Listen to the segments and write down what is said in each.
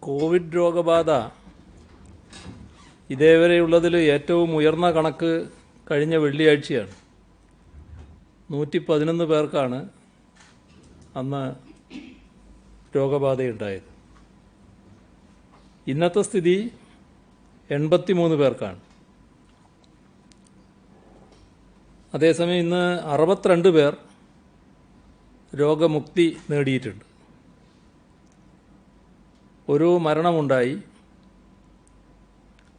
Covid രോഗബാധ ഇതേവരെയുള്ളതിൽ ഏറ്റവും ഉയർന്ന കണക്ക് കഴിഞ്ഞ വെള്ളിയാഴ്ചയാണ്. 111 പേർക്കാണ് അന്ന് രോഗബാധയുണ്ടായത്. ഇന്നത്തെ സ്ഥിതി 83 പേർക്കാണ്. അതേസമയം ഇന്ന് 62 പേർ രോഗമുക്തി നേടിയിട്ടുണ്ട്. ഒരു മരണമുണ്ടായി.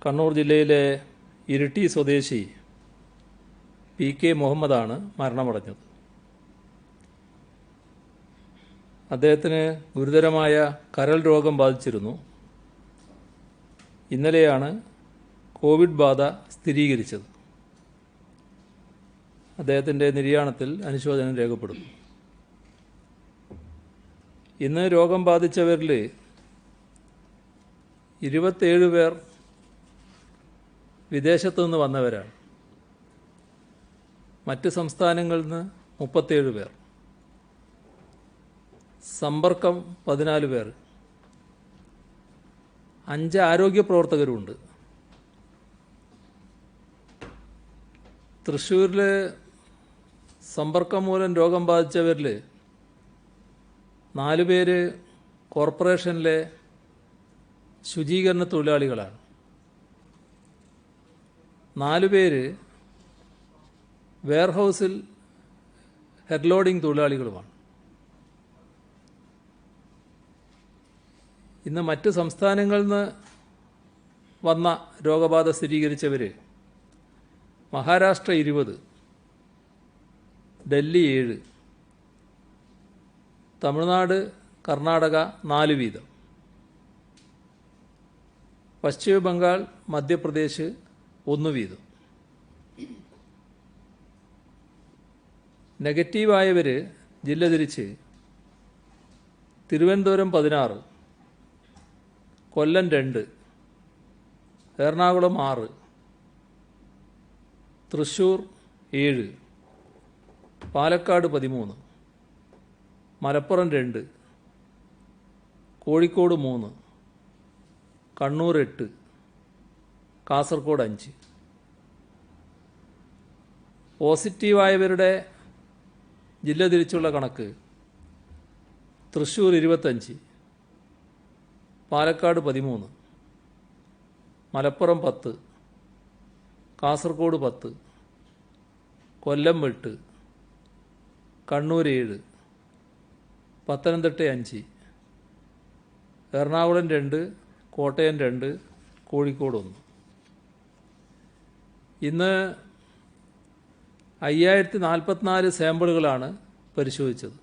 കണ്ണൂർ ജില്ലയിലെ ഇരിട്ടി സ്വദേശി PK മുഹമ്മദാണ് മരണമടഞ്ഞത്. അദ്ദേഹത്തിന് ഗുരുതരമായ കരൾ രോഗം ബാധിച്ചിരുന്നു. ഇന്നലെയാണ് കോവിഡ് ബാധ സ്ഥിരീകരിച്ചത്. അദ്ദേഹത്തിൻ്റെ നിര്യാണത്തിൽ അനുശോചനം രേഖപ്പെടുന്നു. ഇന്ന് രോഗം ബാധിച്ചവരിൽ 27 പേർ വിദേശത്തു നിന്ന് വന്നവരാണ്. മറ്റ് സംസ്ഥാനങ്ങളിൽ നിന്ന് 37 പേർ. സമ്പർക്കം 14 പേർ. 5 ആരോഗ്യ പ്രവർത്തകരുണ്ട്. തൃശ്ശൂരിൽ സമ്പർക്കം മൂലം രോഗം ബാധിച്ചവരിൽ 4 പേര് കോർപ്പറേഷനിലെ ശുചീകരണ തൊഴിലാളികളാണ്. 4 പേര് വെയർഹൗസിൽ ഹെഡ് ലോഡിംഗ് തൊഴിലാളികളുമാണ്. ഇന്ന് മറ്റ് സംസ്ഥാനങ്ങളിൽ നിന്ന് വന്ന രോഗബാധ സ്ഥിരീകരിച്ചവർ മഹാരാഷ്ട്ര 20, ഡൽഹി 7, തമിഴ്നാട്, കർണാടക 4 വീതം, പശ്ചിമ ബംഗാൾ, മധ്യപ്രദേശ് 1 വീതം. നെഗറ്റീവായവർ ജില്ല തിരിച്ച് തിരുവനന്തപുരം 16, കൊല്ലം 2, എറണാകുളം 6, തൃശ്ശൂർ 7, പാലക്കാട് 13, മലപ്പുറം 2, കോഴിക്കോട് 3, കണ്ണൂർ 8, കാസർഗോഡ് 5. പോസിറ്റീവായവരുടെ ജില്ല തിരിച്ചുള്ള കണക്ക് തൃശ്ശൂർ 25, പാലക്കാട് 13, മലപ്പുറം 10, കാസർഗോഡ് 10, കൊല്ലം 8, കണ്ണൂർ 7, പത്തനംതിട്ട 5, എറണാകുളം 2, കോട്ടയം 2, കോഴിക്കോട് 1. ഇന്ന് 5044 സാമ്പിളുകളാണ് പരിശോധിച്ചത്.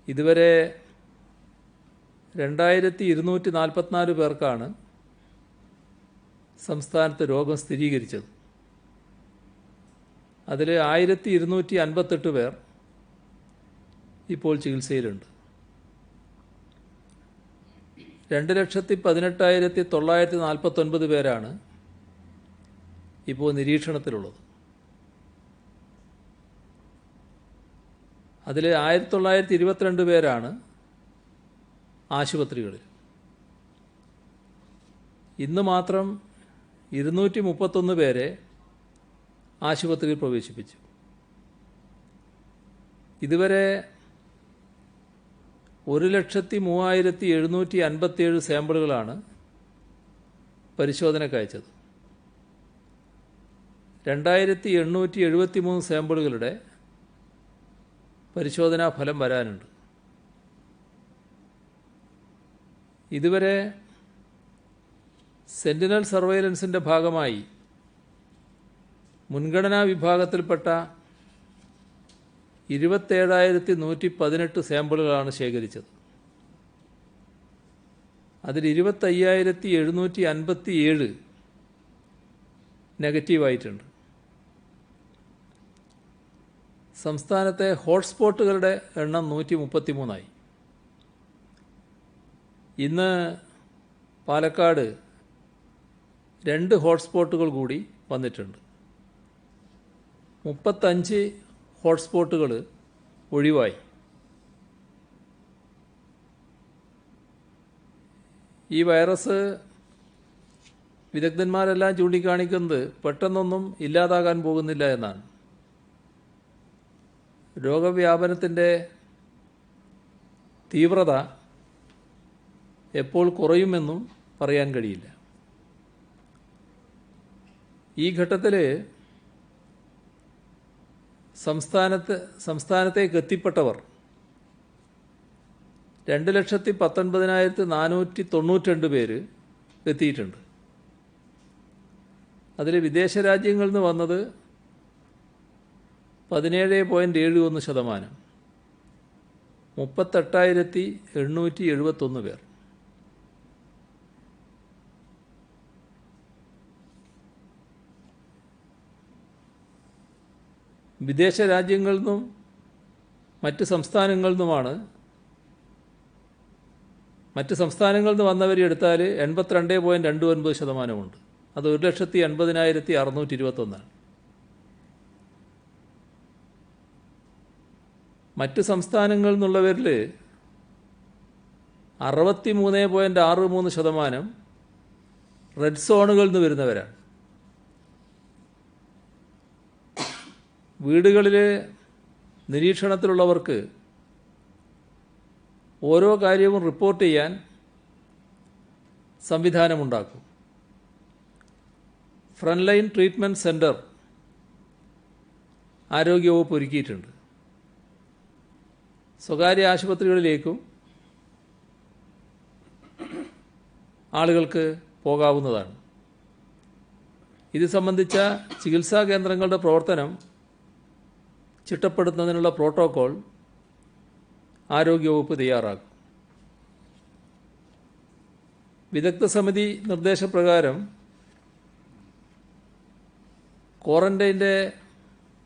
ഇതുവരെ 2244 പേർക്കാണ് സംസ്ഥാനത്ത് രോഗം സ്ഥിരീകരിച്ചത്. അതിൽ 1258 പേർ ഇപ്പോൾ ചികിത്സയിലുണ്ട്. 2,18,949 പേരാണ് ഇപ്പോൾ നിരീക്ഷണത്തിലുള്ളത്. അതിൽ 1922 പേരാണ് ആശുപത്രികളിൽ. ഇന്ന് മാത്രം 231 പേരെ ആശുപത്രിയിൽ പ്രവേശിപ്പിച്ചു. ഇതുവരെ 1,03,757 സാമ്പിളുകളാണ് പരിശോധനയ്ക്ക് അയച്ചത്. 2,873 സാമ്പിളുകളുടെ പരിശോധനാ ഫലം വരാനുണ്ട്. ഇതുവരെ സെന്റിനൽ സർവൈലൻസിൻ്റെ ഭാഗമായി മുൻഗണനാ വിഭാഗത്തിൽപ്പെട്ട 27,118 സാമ്പിളുകളാണ് ശേഖരിച്ചത്. അതിൽ 25,757 നെഗറ്റീവായിട്ടുണ്ട്. സംസ്ഥാനത്തെ ഹോട്ട്സ്പോട്ടുകളുടെ എണ്ണം 133. ഇന്ന് പാലക്കാട് 2 ഹോട്ട്സ്പോട്ടുകൾ കൂടി വന്നിട്ടുണ്ട്. 35 ഹോട്ട്സ്പോട്ടുകൾ ഒഴിവായി. ഈ വൈറസ് വിദഗ്ധന്മാരെല്ലാം ചൂണ്ടിക്കാണിക്കുന്നത് പെട്ടെന്നൊന്നും ഇല്ലാതാകാൻ പോകുന്നില്ല എന്നാണ്. രോഗവ്യാപനത്തിൻ്റെ തീവ്രത എപ്പോൾ കുറയുമെന്നും പറയാൻ കഴിയില്ല. ഈ ഘട്ടത്തിൽ സംസ്ഥാനത്തേക്ക് എത്തിപ്പെട്ടവർ 2,19,492 പേര് എത്തിയിട്ടുണ്ട്. അതിൽ വിദേശ രാജ്യങ്ങളിൽ നിന്ന് വന്നത് 17.71%, 38,871 പേർ. വിദേശ രാജ്യങ്ങളിൽ നിന്നും മറ്റ് സംസ്ഥാനങ്ങളിൽ നിന്ന് വന്നവരെ എടുത്താൽ 82.29%. അത് 1,80,621. മറ്റ് സംസ്ഥാനങ്ങളിൽ നിന്നുള്ളവരിൽ 63.63% റെഡ് സോണുകളിൽ നിന്ന് വരുന്നവരാണ്. വീടുകളിൽ നിരീക്ഷണത്തിലുള്ളവർക്ക് ഓരോ കാര്യവും റിപ്പോർട്ട് ചെയ്യാൻ സംവിധാനമുണ്ടാക്കും. ഫ്രണ്ട് ലൈൻ ട്രീറ്റ്മെൻറ്റ് സെൻറ്റർ ആരോഗ്യവകുപ്പ് ഒരുക്കിയിട്ടുണ്ട്. സ്വകാര്യ ആശുപത്രികളിലേക്കും ആളുകൾക്ക് പോകാവുന്നതാണ്. ഇത് സംബന്ധിച്ച ചികിത്സാ കേന്ദ്രങ്ങളുടെ പ്രവർത്തനം ചിട്ടപ്പെടുത്തുന്നതിനുള്ള പ്രോട്ടോകോൾ ആരോഗ്യവകുപ്പ് തയ്യാറാക്കും. വിദഗ്ധ സമിതി നിർദ്ദേശപ്രകാരം ക്വാറന്റൈൻ്റെ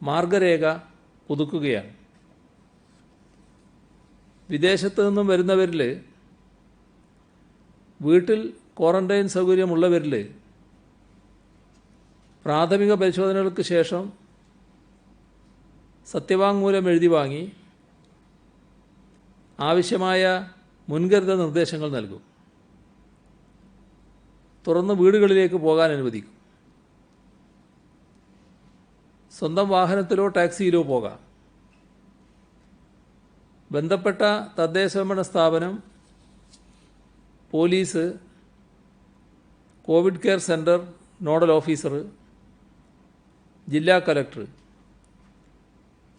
മാർഗരേഖ പുതുക്കുകയാണ്. വിദേശത്ത് നിന്നും വരുന്നവരിൽ വീട്ടിൽ ക്വാറന്റൈൻ സൗകര്യമുള്ളവരിൽ പ്രാഥമിക പരിശോധനകൾക്ക് ശേഷം സത്യവാങ്മൂലം എഴുതി വാങ്ങി ആവശ്യമായ മുൻകരുതൽ നിർദ്ദേശങ്ങൾ നൽകും. തുറന്ന് വീടുകളിലേക്ക് പോകാൻ അനുവദിക്കും. സ്വന്തം വാഹനത്തിലോ ടാക്സിയിലോ പോകാം. ബന്ധപ്പെട്ട തദ്ദേശഭരണ സ്ഥാപനം, police, Covid care centre nodal officer, ജില്ലാ കലക്ടർ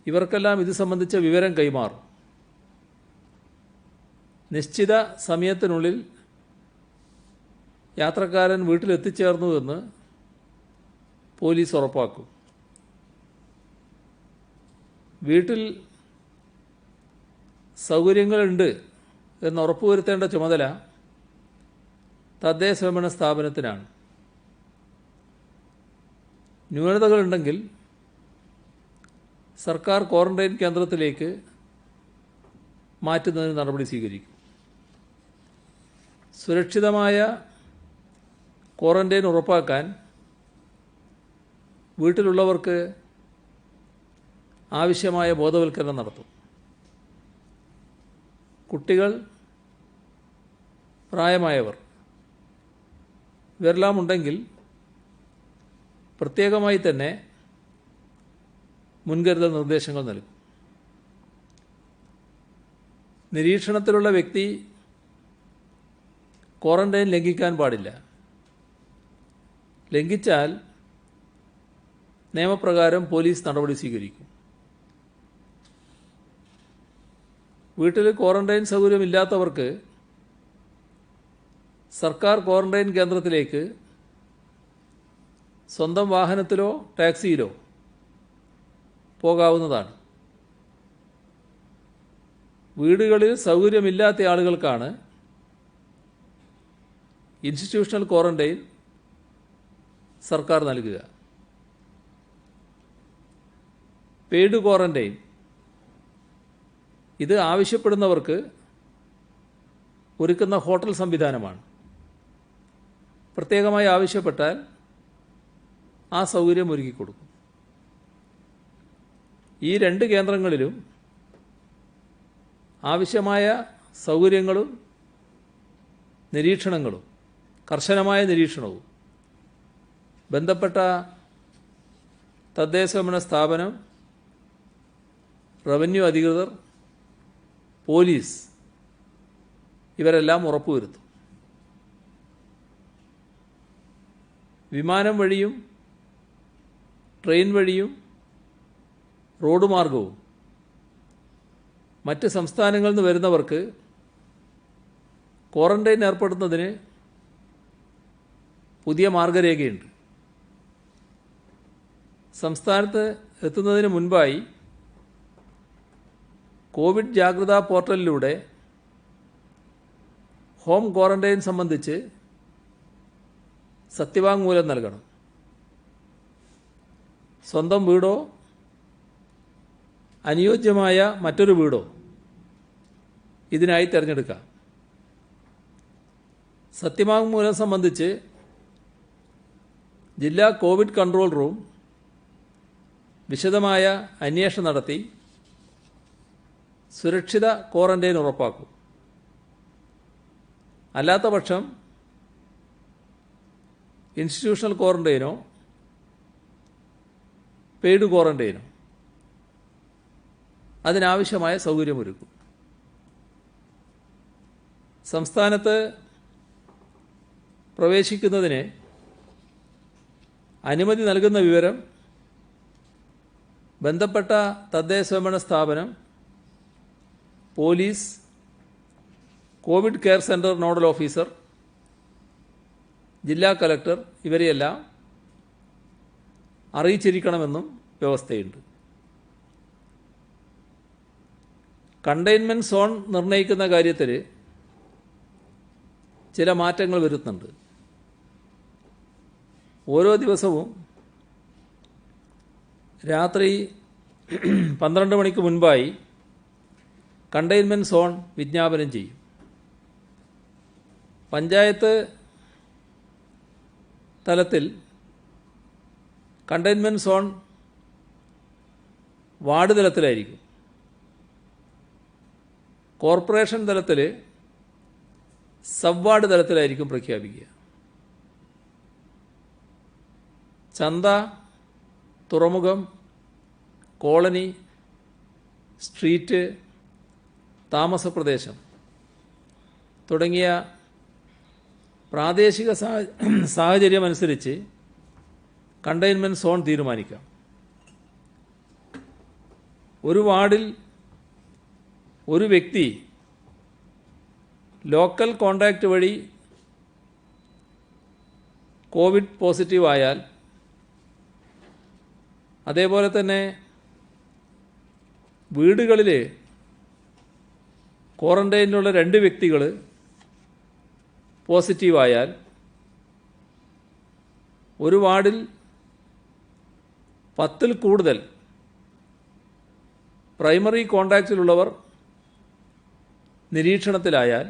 ഇവർക്കെല്ലാം ഇത് സംബന്ധിച്ച വിവരം കൈമാറും. നിശ്ചിത സമയത്തിനുള്ളിൽ യാത്രക്കാരൻ വീട്ടിലെത്തിച്ചേർന്നുവെന്ന് പോലീസ് ഉറപ്പാക്കും. വീട്ടിൽ സൗകര്യങ്ങളുണ്ട് എന്ന് ഉറപ്പുവരുത്തേണ്ട ചുമതല തദ്ദേശഭരണ സ്ഥാപനത്തിനാണ്. ന്യൂനതകളുണ്ടെങ്കിൽ സർക്കാർ ക്വാറന്റൈൻ കേന്ദ്രത്തിലേക്ക് മാറ്റുന്നതിന് നടപടി സ്വീകരിക്കും. സുരക്ഷിതമായ ക്വാറന്റൈൻ ഉറപ്പാക്കാൻ വീട്ടിലുള്ളവർക്ക് ആവശ്യമായ ബോധവൽക്കരണം നടത്തും. കുട്ടികൾ, പ്രായമായവർ ഇവരെല്ലാം ഉണ്ടെങ്കിൽ പ്രത്യേകമായി തന്നെ മുൻകരുതൽ നിർദ്ദേശങ്ങൾ നൽകും. നിരീക്ഷണത്തിലുള്ള വ്യക്തി ക്വാറന്റൈൻ ലംഘിക്കാൻ പാടില്ല. ലംഘിച്ചാൽ നിയമപ്രകാരം പോലീസ് നടപടി സ്വീകരിക്കും. വീട്ടിൽ ക്വാറന്റൈൻ സൗകര്യമില്ലാത്തവർക്ക് സർക്കാർ ക്വാറന്റൈൻ കേന്ദ്രത്തിലേക്ക് സ്വന്തം വാഹനത്തിലോ ടാക്സിയിലോ പോകാവുന്നതാണ്. വീടുകളിൽ സൗകര്യമില്ലാത്ത ആളുകൾക്കാണ് ഇൻസ്റ്റിറ്റ്യൂഷണൽ ക്വാറന്റൈൻ സർക്കാർ നൽകുക. പെയ്ഡ് ക്വാറന്റൈൻ ഇത് ആവശ്യപ്പെടുന്നവർക്ക് ഒരുക്കുന്ന ഹോട്ടൽ സംവിധാനമാണ്. പ്രത്യേകമായി ആവശ്യപ്പെട്ടാൽ ആ സൗകര്യം ഒരുക്കിക്കൊടുക്കും. ഈ രണ്ട് കേന്ദ്രങ്ങളിലും ആവശ്യമായ സൗകര്യങ്ങളും നിരീക്ഷണങ്ങളും കർശനമായ നിരീക്ഷണവും ബന്ധപ്പെട്ട തദ്ദേശഭരണ സ്ഥാപനം, റവന്യൂ അധികൃതർ, പോലീസ് ഇവരെല്ലാം ഉറപ്പുവരുത്തും. വിമാനം വഴിയും ട്രെയിൻ വഴിയും റോഡ് മാർഗവും മറ്റ് സംസ്ഥാനങ്ങളിൽ നിന്ന് വരുന്നവർക്ക് ക്വാറന്റൈൻ ഏർപ്പെടുത്തുന്നതിന് പുതിയ മാർഗരേഖയുണ്ട്. സംസ്ഥാനത്ത് എത്തുന്നതിന് മുൻപായി കോവിഡ് ജാഗ്രതാ പോർട്ടലിലൂടെ ഹോം ക്വാറന്റൈൻ സംബന്ധിച്ച് സത്യവാങ്മൂലം നൽകണം. സ്വന്തം വീടോ അനുയോജ്യമായ മറ്റൊരു വീടോ ഇതിനായി തിരഞ്ഞെടുക്കാം. സത്യവാങ്മൂലം സംബന്ധിച്ച് ജില്ലാ കോവിഡ് കൺട്രോൾ റൂം വിശദമായ അന്വേഷണം നടത്തി സുരക്ഷിത ക്വാറന്റൈൻ ഉറപ്പാക്കും. അല്ലാത്ത പക്ഷം ഇൻസ്റ്റിറ്റ്യൂഷണൽ ക്വാറന്റൈനോ പെയ്ഡ് ക്വാറന്റൈനോ അതിനാവശ്യമായ സൗകര്യമൊരുക്കും. സംസ്ഥാനത്ത് പ്രവേശിക്കുന്നതിന് അനുമതി നൽകുന്ന വിവരം ബന്ധപ്പെട്ട തദ്ദേശഭരണ സ്ഥാപനം, police, Covid care centre nodal officer, ജില്ലാ കലക്ടർ ഇവരെയെല്ലാം അറിയിച്ചിരിക്കണമെന്നും വ്യവസ്ഥയുണ്ട്. കണ്ടെയ്ൻമെൻറ്റ് സോൺ നിർണ്ണയിക്കുന്ന കാര്യത്തിൽ ചില മാറ്റങ്ങൾ വരുത്തുന്നുണ്ട്. ഓരോ ദിവസവും രാത്രി 12 മണിക്ക് മുൻപായി കണ്ടെയ്ൻമെൻറ്റ് സോൺ വിജ്ഞാപനം ചെയ്യും. പഞ്ചായത്ത് തലത്തിൽ കണ്ടെയ്ൻമെൻറ്റ് സോൺ വാർഡ് തലത്തിലായിരിക്കും. കോർപ്പറേഷൻ തലത്തിൽ സബ് വാർഡ് തലത്തിലായിരിക്കും പ്രഖ്യാപിക്കുക. ചന്ത, തുറമുഖം, കോളനി, സ്ട്രീറ്റ്, താമസ പ്രദേശം തുടങ്ങിയ പ്രാദേശിക സാഹചര്യമനുസരിച്ച് കണ്ടെയ്ൻമെൻറ്റ് സോൺ തീരുമാനിക്കാം. ഒരു വാർഡിൽ ഒരു വ്യക്തി ലോക്കൽ കോണ്ടാക്റ്റ് വഴി കോവിഡ് പോസിറ്റീവ് ആയാൽ, അതേപോലെ തന്നെ വീടുകളിൽ ക്വാറന്റൈനിലുള്ള 2 വ്യക്തികൾ പോസിറ്റീവായാൽ ഒരു വാർഡിൽ 10-ൽ കൂടുതൽ പ്രൈമറി കോണ്ടാക്റ്റിലുള്ളവർ നിരീക്ഷണത്തിലായാൽ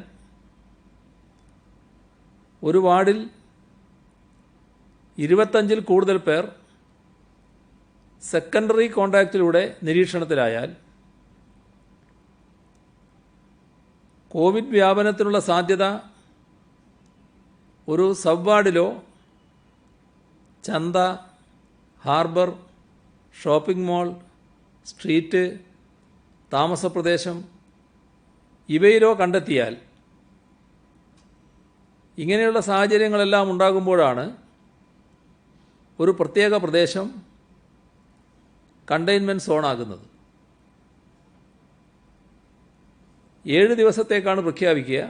ഒരു വാർഡിൽ 25-ൽ കൂടുതൽ പേർ സെക്കൻഡറി കോണ്ടാക്റ്റിലൂടെ നിരീക്ഷണത്തിലായാൽ കോവിഡ് വ്യാപനത്തിനുള്ള സാധ്യത ഒരു സബ് വാർഡിലോ ചന്ത, ഹാർബർ, ഷോപ്പിംഗ് മാൾ, സ്ട്രീറ്റ്, താമസ പ്രദേശം ഇവയിലോ കണ്ടെത്തിയാൽ, ഇങ്ങനെയുള്ള സാഹചര്യങ്ങളെല്ലാം ഉണ്ടാകുമ്പോഴാണ് ഒരു പ്രത്യേക പ്രദേശം കണ്ടെയ്ൻമെൻറ്റ് സോണാകുന്നത്. 7 ദിവസത്തേക്കാണ് പ്രഖ്യാപിക്കുക.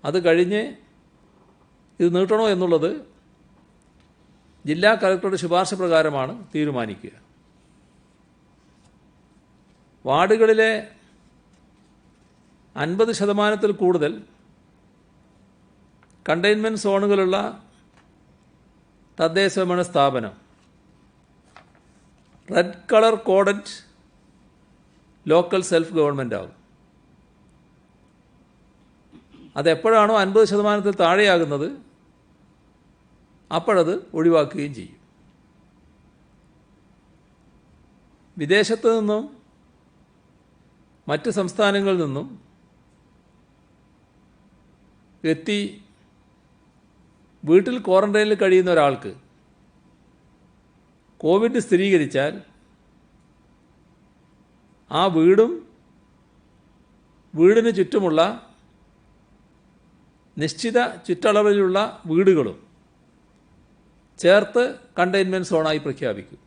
അത് കഴിഞ്ഞ് ഇത് നീട്ടണോ എന്നുള്ളത് ജില്ലാ കളക്ടറുടെ ശുപാർശ പ്രകാരമാണ് തീരുമാനിക്കുക. വാർഡുകളിലെ 50% കൂടുതൽ കണ്ടെയ്ൻമെൻറ്റ് സോണുകളുള്ള തദ്ദേശഭരണ സ്ഥാപനം red colour coded local self government ആകും. അതെപ്പോഴാണോ 50% താഴെയാകുന്നത് അപ്പോഴത് ഒഴിവാക്കുകയും ചെയ്യും. വിദേശത്തു നിന്നും മറ്റ് സംസ്ഥാനങ്ങളിൽ നിന്നും എത്തി വീട്ടിൽ ക്വാറന്റൈനിൽ കഴിയുന്ന ഒരാൾക്ക് കോവിഡ് സ്ഥിരീകരിച്ചാൽ ആ വീടും വീടിന് ചുറ്റുമുള്ള നിശ്ചിത ചുറ്റളവിലുള്ള വീടുകളും ചേർത്ത് കണ്ടെയ്ൻമെൻറ്റ് സോണായി പ്രഖ്യാപിക്കും.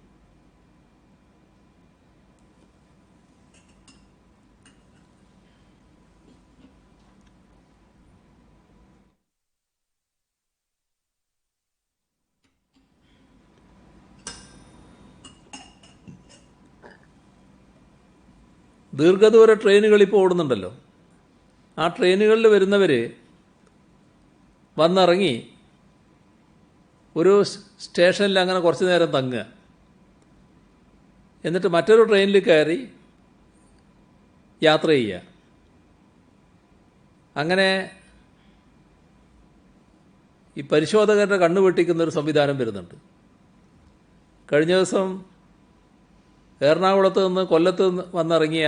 ദീർഘദൂര ട്രെയിനുകൾ ഇപ്പോൾ ഓടുന്നുണ്ടല്ലോ. ആ ട്രെയിനുകളിൽ വരുന്നവർ വന്നിറങ്ങി ഒരു സ്റ്റേഷനിൽ അങ്ങനെ കുറച്ച് നേരം തങ്ങുക, എന്നിട്ട് മറ്റൊരു ട്രെയിനിൽ കയറി യാത്ര ചെയ്യുക. അങ്ങനെ ഈ പരിശോധകരുടെ കണ്ണു വെട്ടിക്കുന്ന ഒരു സംവിധാനം വരുന്നുണ്ട്. കഴിഞ്ഞ ദിവസം എറണാകുളത്ത് നിന്ന് കൊല്ലത്ത് വന്നിറങ്ങിയ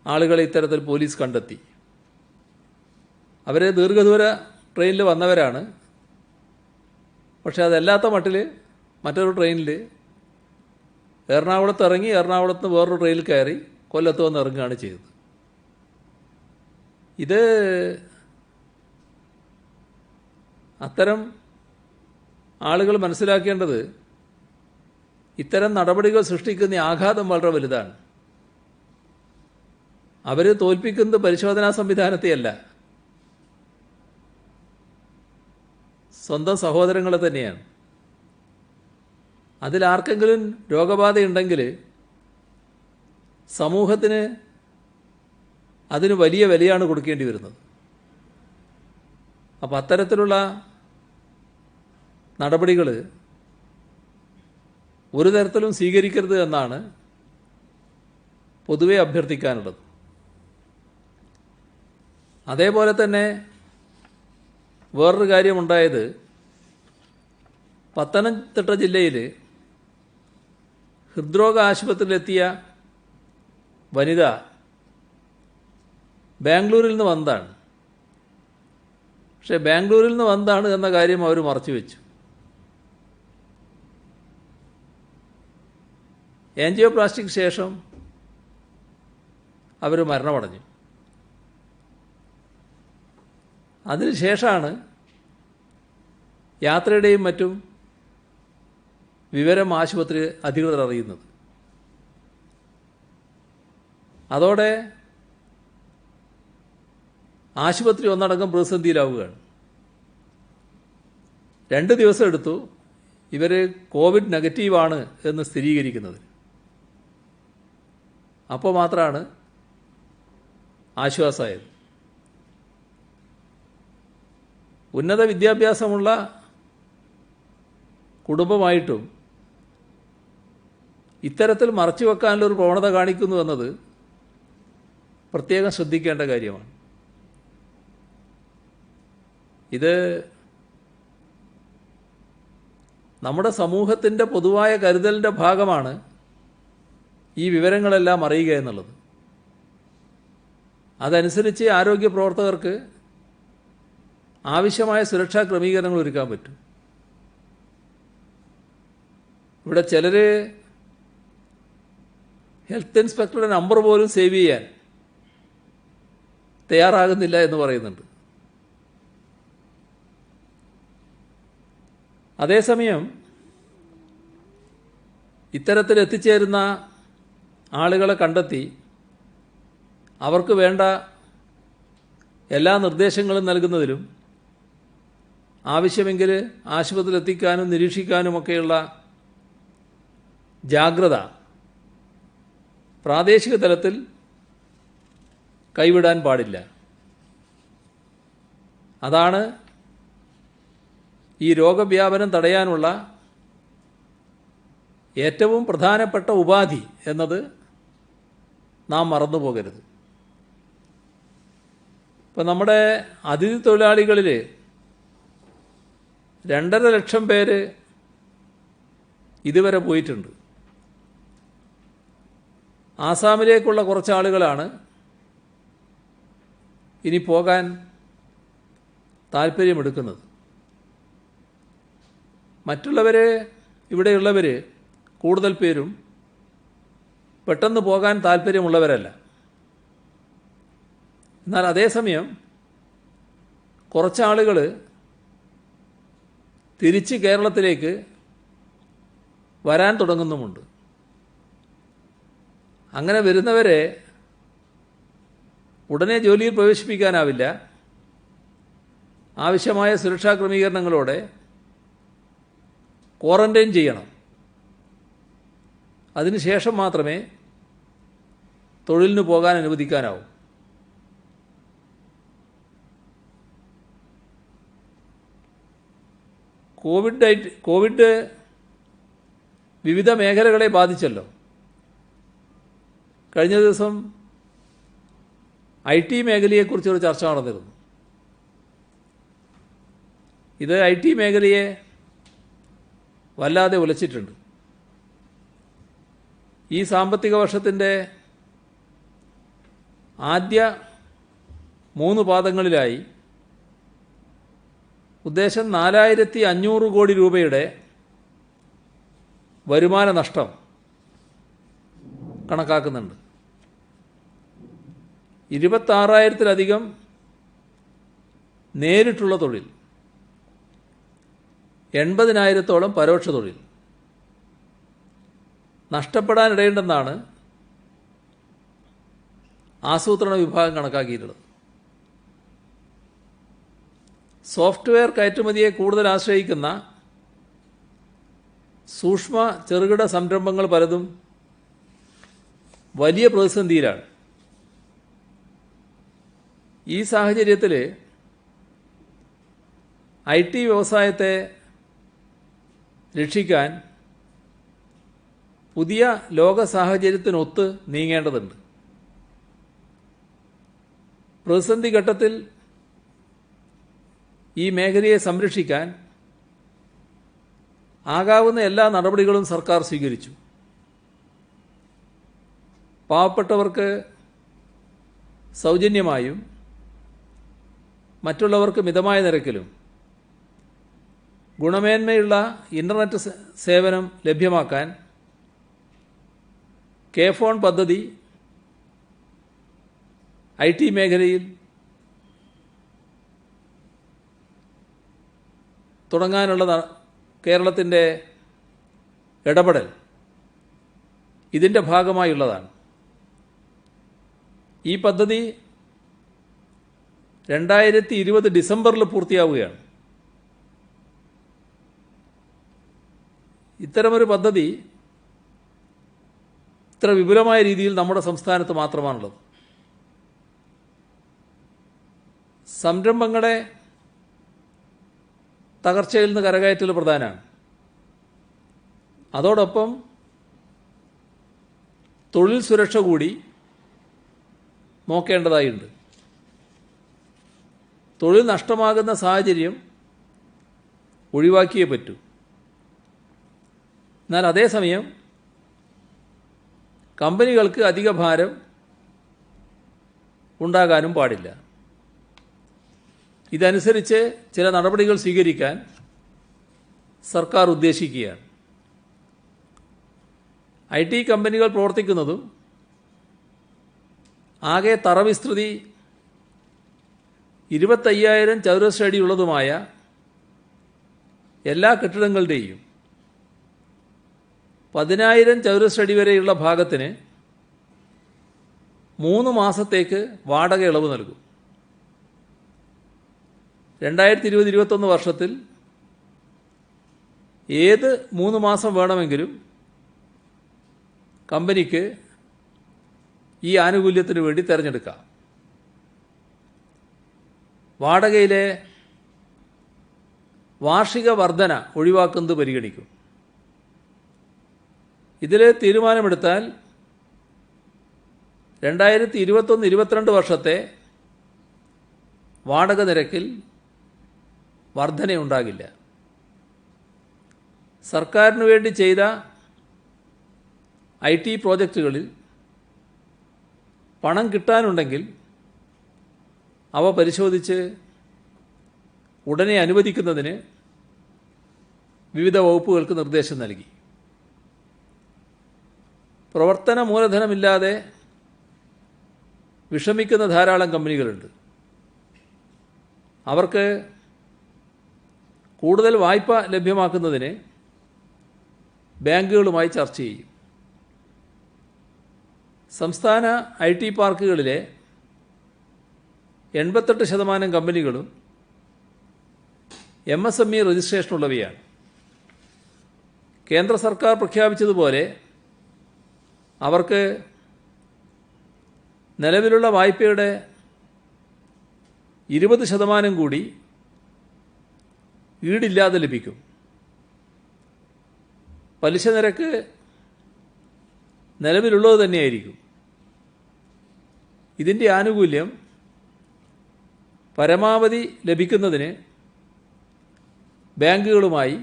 ആളുകളെ ഇത്തരത്തിൽ പോലീസ് കണ്ടെത്തി. അവർ ദീർഘദൂര ട്രെയിനിൽ വന്നവരാണ്. പക്ഷേ അതല്ലാത്ത മട്ടിൽ മറ്റൊരു ട്രെയിനിൽ എറണാകുളത്ത് ഇറങ്ങി എറണാകുളത്ത് നിന്ന് വേറൊരു ട്രെയിനിൽ കയറി കൊല്ലത്ത് വന്ന് ഇറങ്ങുകയാണ് ചെയ്തത്. ഇത് അത്തരം ആളുകൾ മനസ്സിലാക്കേണ്ടത് ഇത്തരം നടപടികൾ സൃഷ്ടിക്കുന്ന ആഘാതം വളരെ വലുതാണ്. അവർ തോൽപ്പിക്കുന്നത് പരിശോധനാ സംവിധാനത്തെയല്ല, സ്വന്തം സഹോദരങ്ങളെ തന്നെയാണ്. അതിലാർക്കെങ്കിലും രോഗബാധയുണ്ടെങ്കിൽ സമൂഹത്തിന് അതിന് വലിയ വിലയാണ് കൊടുക്കേണ്ടി വരുന്നത്. അപ്പം അത്തരത്തിലുള്ള നടപടികൾ ഒരു തരത്തിലും സ്വീകരിക്കരുത് എന്നാണ് പൊതുവെ അഭ്യർത്ഥിക്കാനുള്ളത്. അതേപോലെ തന്നെ വേറൊരു കാര്യമുണ്ടായത്, പത്തനംതിട്ട ജില്ലയിൽ ഹൃദ്രോഗ ആശുപത്രിയിലെത്തിയ വനിത ബാംഗ്ലൂരിൽ നിന്ന് വന്നതാണ്. പക്ഷേ ബാംഗ്ലൂരിൽ നിന്ന് വന്നതാണ് എന്ന കാര്യം അവർ മറച്ചുവെച്ചു. ആൻജിയോപ്ലാസ്റ്റിക്ക് ശേഷം അവർ മരണമടഞ്ഞു. അതിനുശേഷമാണ് യാത്രയുടെയും മറ്റും വിവരം ആശുപത്രി അധികൃതർ അറിയുന്നത്. അതോടെ ആശുപത്രി ഒന്നടങ്കം പ്രതിസന്ധിയിലാവുകയാണ്. 2 ദിവസം എടുത്തു ഇവർ കോവിഡ് നെഗറ്റീവാണ് എന്ന് സ്ഥിരീകരിക്കുന്നത്. അപ്പോൾ മാത്രമാണ് ആശ്വാസമായത്. ഉന്നത വിദ്യാഭ്യാസമുള്ള കുടുംബമായിട്ടും ഇത്തരത്തിൽ മറച്ചുവെക്കാനുള്ളൊരു പ്രവണത കാണിക്കുന്നു എന്നത് പ്രത്യേകം ശ്രദ്ധിക്കേണ്ട കാര്യമാണ്. ഇത് നമ്മുടെ സമൂഹത്തിൻ്റെ പൊതുവായ കരുതലിൻ്റെ ഭാഗമാണ് ഈ വിവരങ്ങളെല്ലാം അറിയുക എന്നുള്ളത്. അതനുസരിച്ച് ആരോഗ്യ പ്രവർത്തകർക്ക് ആവശ്യമായ സുരക്ഷാ ക്രമീകരണങ്ങൾ ഒരുക്കാൻ പറ്റും. ഇവിടെ ചിലർ ഹെൽത്ത് ഇൻസ്പെക്ടറുടെ നമ്പർ പോലും സേവ് ചെയ്യാൻ തയ്യാറാകുന്നില്ല എന്ന് പറയുന്നുണ്ട്. അതേസമയം ഇത്തരത്തിൽ എത്തിച്ചേരുന്ന ആളുകളെ കണ്ടെത്തി അവർക്ക് വേണ്ട എല്ലാ നിർദ്ദേശങ്ങളും നൽകുന്നതിലും ആവശ്യമെങ്കിൽ ആശുപത്രിയിൽ എത്തിക്കാനും നിരീക്ഷിക്കാനുമൊക്കെയുള്ള ജാഗ്രത പ്രാദേശിക തലത്തിൽ കൈവിടാൻ പാടില്ല. അതാണ് ഈ രോഗവ്യാപനം തടയാനുള്ള ഏറ്റവും പ്രധാനപ്പെട്ട ഉപാധി എന്നത് നാം മറന്നുപോകരുത്. ഇപ്പം നമ്മുടെ അതിഥി തൊഴിലാളികളിൽ 2.5 ലക്ഷം പേര് ഇതുവരെ പോയിട്ടുണ്ട്. ആസാമിലേക്കുള്ള കുറച്ച് ആളുകളാണ് ഇനി പോകാൻ താല്പര്യമെടുക്കുന്നത്. മറ്റുള്ളവർ, ഇവിടെയുള്ളവർ കൂടുതൽ പേരും പെട്ടെന്ന് പോകാൻ താല്പര്യമുള്ളവരല്ല. എന്നാൽ അതേസമയം കുറച്ചാളുകൾ തിരിച്ച് കേരളത്തിലേക്ക് വരാൻ തുടങ്ങുന്നുമുണ്ട്. അങ്ങനെ വരുന്നവരെ ഉടനെ ജോലിയിൽ പ്രവേശിപ്പിക്കാനാവില്ല. ആവശ്യമായ സുരക്ഷാ ക്രമീകരണങ്ങളോടെ ക്വാറന്റൈൻ ചെയ്യണം. അതിനുശേഷം മാത്രമേ തൊഴിലിന് പോകാൻ അനുവദിക്കാനാവൂ. കോവിഡ് വിവിധ മേഖലകളെ ബാധിച്ചല്ലോ. കഴിഞ്ഞ ദിവസം IT മേഖലയെക്കുറിച്ചൊരു ചർച്ച നടന്നിരുന്നു. ഇത് IT മേഖലയെ വല്ലാതെ ഉലച്ചിട്ടുണ്ട്. ഈ സാമ്പത്തിക വർഷത്തിൻ്റെ ആദ്യ 3 പാദങ്ങളിലായി ഉദ്ദേശം 4500 കോടി രൂപയുടെ വരുമാന നഷ്ടം കണക്കാക്കുന്നുണ്ട്. 26,000-ലധികം നേരിട്ടുള്ള തൊഴിൽ, 80,000-ഓളം പരോക്ഷ തൊഴിൽ നഷ്ടപ്പെടാനിടയുണ്ടെന്നാണ് ആസൂത്രണ വിഭാഗം കണക്കാക്കിയിട്ടുള്ളത്. സോഫ്റ്റ്വെയർ കയറ്റുമതിയെ കൂടുതൽ ആശ്രയിക്കുന്ന സൂക്ഷ്മ ചെറുകിട സംരംഭങ്ങൾ പലതും വലിയ പ്രതിസന്ധിയിലാണ്. ഈ സാഹചര്യത്തിൽ IT വ്യവസായത്തെ രക്ഷിക്കാൻ പുതിയ ലോക സാഹചര്യത്തിനൊത്ത് നീങ്ങേണ്ടതുണ്ട്. പ്രതിസന്ധി ഘട്ടത്തിൽ ഈ മേഖലയെ സംരക്ഷിക്കാൻ ആകാവുന്ന എല്ലാ നടപടികളും സർക്കാർ സ്വീകരിച്ചു. പാവപ്പെട്ടവർക്ക് സൗജന്യമായും മറ്റുള്ളവർക്ക് മിതമായ നിരക്കിലും ഗുണമേന്മയുള്ള ഇൻ്റർനെറ്റ് സേവനം ലഭ്യമാക്കാൻ കെ-ഫോൺ പദ്ധതി IT മേഖലയിൽ തുടങ്ങാനുള്ള കേരളത്തിൻ്റെ ഇടപെടൽ ഇതിൻ്റെ ഭാഗമായുള്ളതാണ്. ഈ പദ്ധതി 2020 ഡിസംബറിൽ പൂർത്തിയാവുകയാണ്. ഇത്തരമൊരു പദ്ധതി ഇത്ര വിപുലമായ രീതിയിൽ നമ്മുടെ സംസ്ഥാനത്ത് മാത്രമാണുള്ളത്. സംരംഭങ്ങളെ തകർച്ചയിൽ നിന്ന് കരകയറ്റൽ പ്രധാനമാണ്. അതോടൊപ്പം തൊഴിൽ സുരക്ഷ കൂടി നോക്കേണ്ടതായുണ്ട്. തൊഴിൽ നഷ്ടമാകുന്ന സാഹചര്യം ഒഴിവാക്കിയേ പറ്റൂ. എന്നാൽ അതേസമയം കമ്പനികൾക്ക് അധിക ഭാരം ഉണ്ടാകാനും പാടില്ല. ഇതനുസരിച്ച് ചില നടപടികൾ സ്വീകരിക്കാൻ സർക്കാർ ഉദ്ദേശിക്കുകയാണ്. IT കമ്പനികൾ പ്രവർത്തിക്കുന്നതും ആകെ തറവിസ്തൃതി 25,000 ചതുരശ്ര അടി ഉള്ളതുമായ എല്ലാ കെട്ടിടങ്ങളുടെയും 10,000 ചതുരശ്ര അടി വരെയുള്ള ഭാഗത്തിന് 3 മാസത്തേക്ക് വാടക ഇളവ് നൽകും. 2020-21 വർഷത്തിൽ ഏത് 3 മാസം വേണമെങ്കിലും കമ്പനിക്ക് ഈ ആനുകൂല്യത്തിന് വേണ്ടി തിരഞ്ഞെടുക്കാം. വാടകയിലെ വാർഷിക വർധന ഒഴിവാക്കുന്നത് പരിഗണിക്കും. ഇതിൽ തീരുമാനമെടുത്താൽ 2021-22 വർഷത്തെ വാടക നിരക്കിൽ വർധനയുണ്ടാകില്ല. സർക്കാരിന് വേണ്ടി ചെയ്ത IT പ്രോജക്റ്റുകളിൽ പണം കിട്ടാനുണ്ടെങ്കിൽ അവ പരിശോധിച്ച് ഉടനെ അനുവദിക്കുന്നതിന് വിവിധ വകുപ്പുകൾക്ക് നിർദ്ദേശം നൽകി. പ്രവർത്തന മൂലധനമില്ലാതെ വിഷമിക്കുന്ന ധാരാളം കമ്പനികളുണ്ട്. അവർക്ക് കൂടുതൽ വായ്പ ലഭ്യമാക്കുന്നതിന് ബാങ്കുകളുമായി ചർച്ച ചെയ്യും. സംസ്ഥാന IT പാർക്കുകളിലെ 88% കമ്പനികളും MSME രജിസ്ട്രേഷനുള്ളവയാണ്. കേന്ദ്ര സർക്കാർ പ്രഖ്യാപിച്ചതുപോലെ അവർക്ക് നിലവിലുള്ള വായ്പയുടെ 20% കൂടി ഈടില്ലാതെ ലഭിക്കും. പലിശ നിരക്ക് നിലവിലുള്ളത് തന്നെയായിരിക്കും. ഇതിൻ്റെ ആനുകൂല്യം പരമാവധി ലഭിക്കുന്നതിന് ബാങ്കുകളുമായി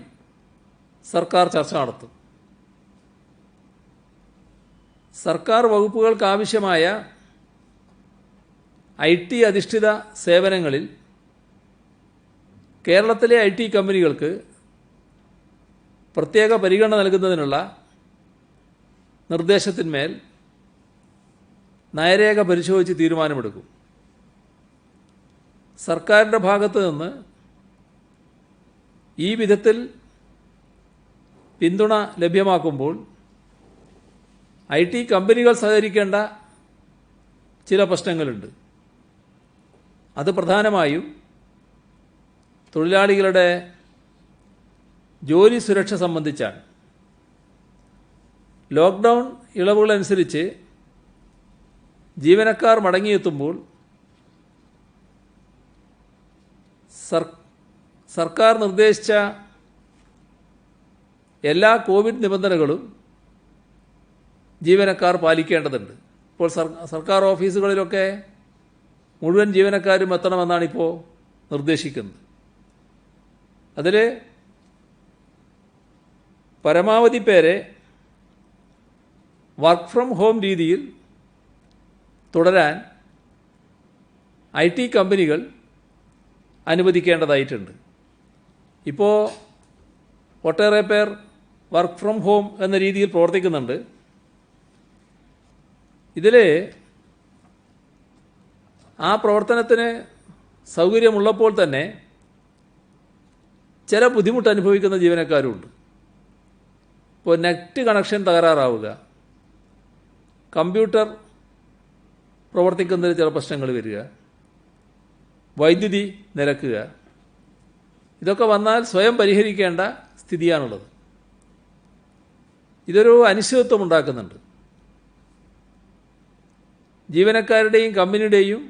സർക്കാർ ചർച്ച നടത്തും. സർക്കാർ വകുപ്പുകൾക്കാവശ്യമായ IT അധിഷ്ഠിത സേവനങ്ങളിൽ കേരളത്തിലെ IT കമ്പനികൾക്ക് പ്രത്യേക പരിഗണന നൽകുന്നതിനുള്ള നിർദ്ദേശത്തിന്മേൽ നയരേഖ പരിശോധിച്ച് തീരുമാനമെടുക്കും. സർക്കാരിൻ്റെ ഭാഗത്ത് നിന്ന് ഈ വിധത്തിൽ പിന്തുണ ലഭ്യമാക്കുമ്പോൾ IT കമ്പനികൾ സഹകരിക്കേണ്ട ചില പ്രശ്നങ്ങളുണ്ട്. അത് പ്രധാനമായും തൊഴിലാളികളുടെ ജോലി സുരക്ഷ സംബന്ധിച്ചാണ്. ലോക്ക്ഡൗൺ ഇളവുകളനുസരിച്ച് ജീവനക്കാർ മടങ്ങിയെത്തുമ്പോൾ സർക്കാർ നിർദ്ദേശിച്ച എല്ലാ കോവിഡ് നിബന്ധനകളും ജീവനക്കാർ പാലിക്കേണ്ടതുണ്ട്. ഇപ്പോൾ സർക്കാർ ഓഫീസുകളിലൊക്കെ മുഴുവൻ ജീവനക്കാരും എത്തണമെന്നാണ് ഇപ്പോൾ നിർദ്ദേശിക്കുന്നത്. അതിൽ പരമാവധി പേരെ വർക്ക് ഫ്രം ഹോം രീതിയിൽ തുടരാൻ IT കമ്പനികൾ അനുവദിക്കേണ്ടതായിട്ടുണ്ട്. ഇപ്പോൾ ഒട്ടേറെ പേർ വർക്ക് ഫ്രം ഹോം എന്ന രീതിയിൽ പ്രവർത്തിക്കുന്നുണ്ട്. ഇതിൽ ആ പ്രവർത്തനത്തിന് സൗകര്യമുള്ളപ്പോൾ തന്നെ ചില ബുദ്ധിമുട്ട് അനുഭവിക്കുന്ന ജീവനക്കാരുമുണ്ട്. ഇപ്പോൾ നെറ്റ് കണക്ഷൻ തകരാറാവുക, കമ്പ്യൂട്ടർ പ്രവർത്തിക്കുന്നതിൽ ചില പ്രശ്നങ്ങൾ വരിക, വൈദ്യുതി നിരക്കുക, ഇതൊക്കെ വന്നാൽ സ്വയം പരിഹരിക്കേണ്ട സ്ഥിതിയാണുള്ളത്. ഇതൊരു അനിശ്ചിതത്വം ഉണ്ടാക്കുന്നുണ്ട്. ജീവനക്കാരുടെയും കമ്പനിയുടെയും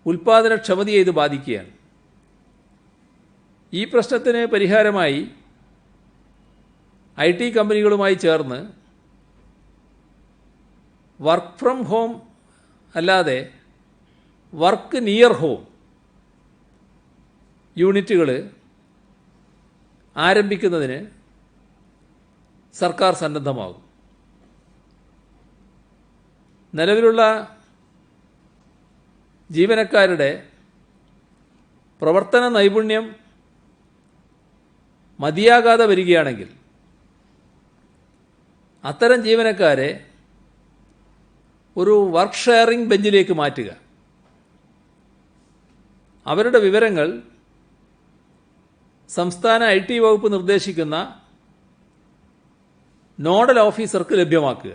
ഉൽപ്പാദനക്ഷമതയെ ഇത് ബാധിക്കുകയാണ്. ഈ പ്രശ്നത്തിന് പരിഹാരമായി IT കമ്പനികളുമായി ചേർന്ന് വർക്ക് ഫ്രം ഹോം അല്ലാതെ വർക്ക് നിയർ ഹോം യൂണിറ്റുകൾ ആരംഭിക്കുന്നതിന് സർക്കാർ സന്നദ്ധമാകും. നിലവിലുള്ള ജീവനക്കാരുടെ പ്രവർത്തന നൈപുണ്യം മതിയാകാതെ വരികയാണെങ്കിൽ അത്തരം ജീവനക്കാരെ ഒരു വർക്ക് ഷെയറിംഗ് ബെഞ്ചിലേക്ക് മാറ്റുക, അവരുടെ വിവരങ്ങൾ സംസ്ഥാന IT വകുപ്പ് നിർദ്ദേശിക്കുന്ന നോഡൽ ഓഫീസർക്ക് ലഭ്യമാക്കുക.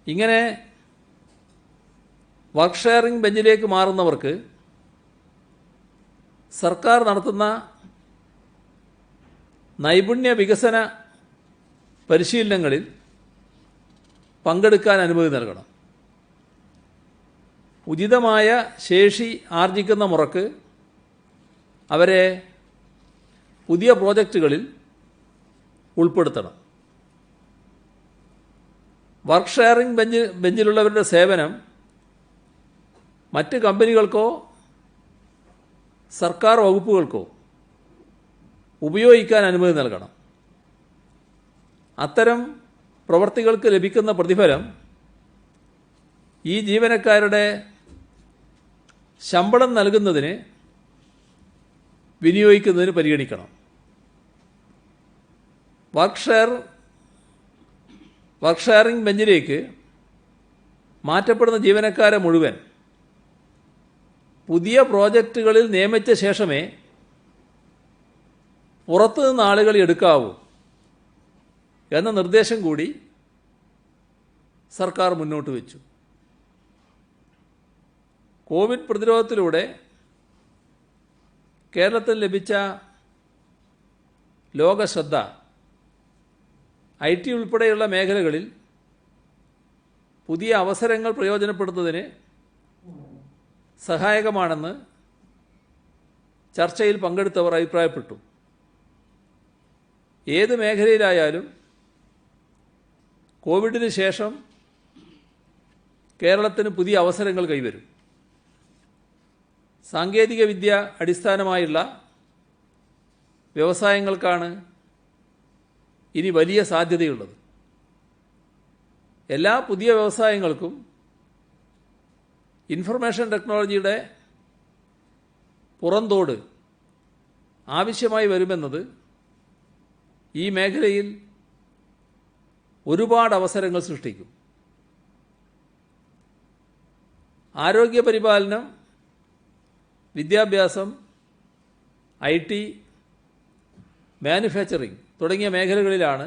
ഇങ്ങനെ വർക്ക് ഷെയറിംഗ് ബെഞ്ചിലേക്ക് മാറുന്നവർക്ക് സർക്കാർ നടത്തുന്ന നൈപുണ്യ വികസന പരിശീലനങ്ങളിൽ പങ്കെടുക്കാൻ അനുമതി നൽകണം. ഉചിതമായ ശേഷി ആർജിക്കുന്ന മുറക്ക് അവരെ പുതിയ പ്രോജക്റ്റുകളിൽ ഉൾപ്പെടുത്തണം. വർക്ക് ഷെയറിംഗ് ബെഞ്ചിലുള്ളവരുടെ സേവനം മറ്റ് കമ്പനികൾക്കോ സർക്കാർ വകുപ്പുകൾക്കോ ഉപയോഗിക്കാൻ അനുമതി നൽകണം. അത്തരം പ്രവർത്തികൾക്ക് ലഭിക്കുന്ന പ്രതിഫലം ഈ ജീവനക്കാരുടെ ശമ്പളം നൽകുന്നതിന് വിനിയോഗിക്കുന്നതിന് പരിഗണിക്കണം. വർക്ക് ഷെയറിംഗ് ബെഞ്ചിലേക്ക് മാറ്റപ്പെടുന്ന ജീവനക്കാരെ മുഴുവൻ പുതിയ പ്രോജക്റ്റുകളിൽ നിയമിച്ച ശേഷമേ പുറത്തുനിന്ന് ആളുകൾ എടുക്കാവൂ എന്ന നിർദ്ദേശം കൂടി സർക്കാർ മുന്നോട്ട് വെച്ചു. കോവിഡ് പ്രതിരോധത്തിലൂടെ കേരളത്തിൽ ലഭിച്ച ലോകശ്രദ്ധ IT ഉൾപ്പെടെയുള്ള മേഖലകളിൽ പുതിയ അവസരങ്ങൾ പ്രയോജനപ്പെടുത്തുന്നതിന് സഹായകമാണെന്ന് ചർച്ചയിൽ പങ്കെടുത്തവർ അഭിപ്രായപ്പെട്ടു. ഏത് മേഖലയിലായാലും കോവിഡിന് ശേഷം കേരളത്തിന് പുതിയ അവസരങ്ങൾ കൈവരും. സാങ്കേതിക വിദ്യ അടിസ്ഥാനമായുള്ള വ്യവസായങ്ങൾക്കാണ് ഇനി വലിയ സാധ്യതയുള്ളത്. എല്ലാ പുതിയ വ്യവസായങ്ങൾക്കും ഇൻഫർമേഷൻ ടെക്നോളജിയുടെ പുറന്തോട് ആവശ്യമായി വരുമെന്നത് ഈ മേഖലയിൽ ഒരുപാട് അവസരങ്ങൾ സൃഷ്ടിക്കും. ആരോഗ്യപരിപാലനം, വിദ്യാഭ്യാസം, IT, മാനുഫാക്ചറിംഗ് തുടങ്ങിയ മേഖലകളിലാണ്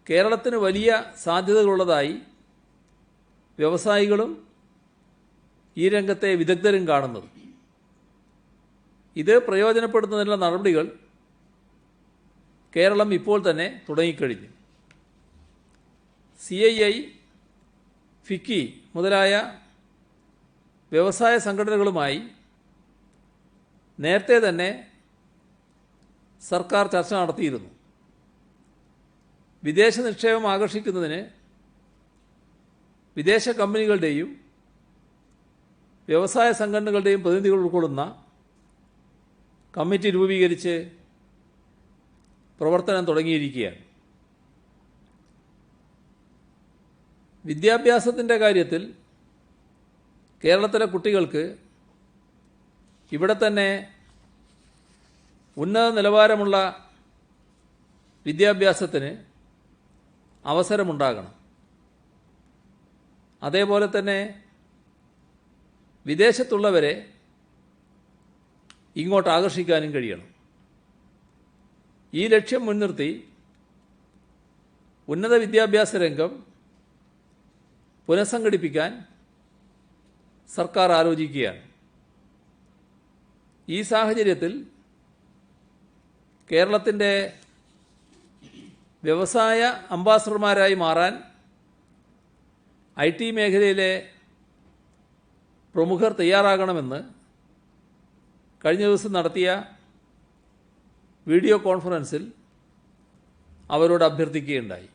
കേരളത്തിന് വലിയ സാധ്യതകളുള്ളതായി വ്യവസായികളും ഈ രംഗത്തെ വിദഗ്ധരും കാണുന്നത്. ഇത് പ്രയോജനപ്പെടുത്തുന്നതിനുള്ള നടപടികൾ കേരളം ഇപ്പോൾ തന്നെ തുടങ്ങിക്കഴിഞ്ഞു. CII, ഫിക്കി മുതലായ വ്യവസായ സംഘടനകളുമായി നേരത്തെ തന്നെ സർക്കാർ ചർച്ച നടത്തിയിരുന്നു. വിദേശ നിക്ഷേപം ആകർഷിക്കുന്നതിന് വിദേശ കമ്പനികളുടെയും വ്യവസായ സംഘടനകളുടെയും പ്രതിനിധികൾ ഉൾക്കൊള്ളുന്ന കമ്മിറ്റി രൂപീകരിച്ച് പ്രവർത്തനം തുടങ്ങിയിരിക്കുകയാണ്. വിദ്യാഭ്യാസത്തിൻ്റെ കാര്യത്തിൽ കേരളത്തിലെ കുട്ടികൾക്ക് ഇവിടെ തന്നെ ഉന്നത നിലവാരമുള്ള വിദ്യാഭ്യാസത്തിന് അവസരമുണ്ടാകണം. അതേപോലെ തന്നെ വിദേശത്തുള്ളവരെ ഇങ്ങോട്ട് ആകർഷിക്കാനും കഴിയണം. ഈ ലക്ഷ്യം മുൻനിർത്തി ഉന്നത വിദ്യാഭ്യാസ രംഗം പുനഃസംഘടിപ്പിക്കാൻ സർക്കാർ ആലോചിക്കുകയാണ്. ഈ സാഹചര്യത്തിൽ കേരളത്തിൻ്റെ വ്യവസായ അംബാസഡർമാരായി മാറാൻ IT മേഖലയിലെ പ്രമുഖർ തയ്യാറാകണമെന്ന് കഴിഞ്ഞ ദിവസം നടത്തിയ വീഡിയോ കോൺഫറൻസിൽ അവരോട് അഭ്യർത്ഥിക്കുകയുണ്ടായി.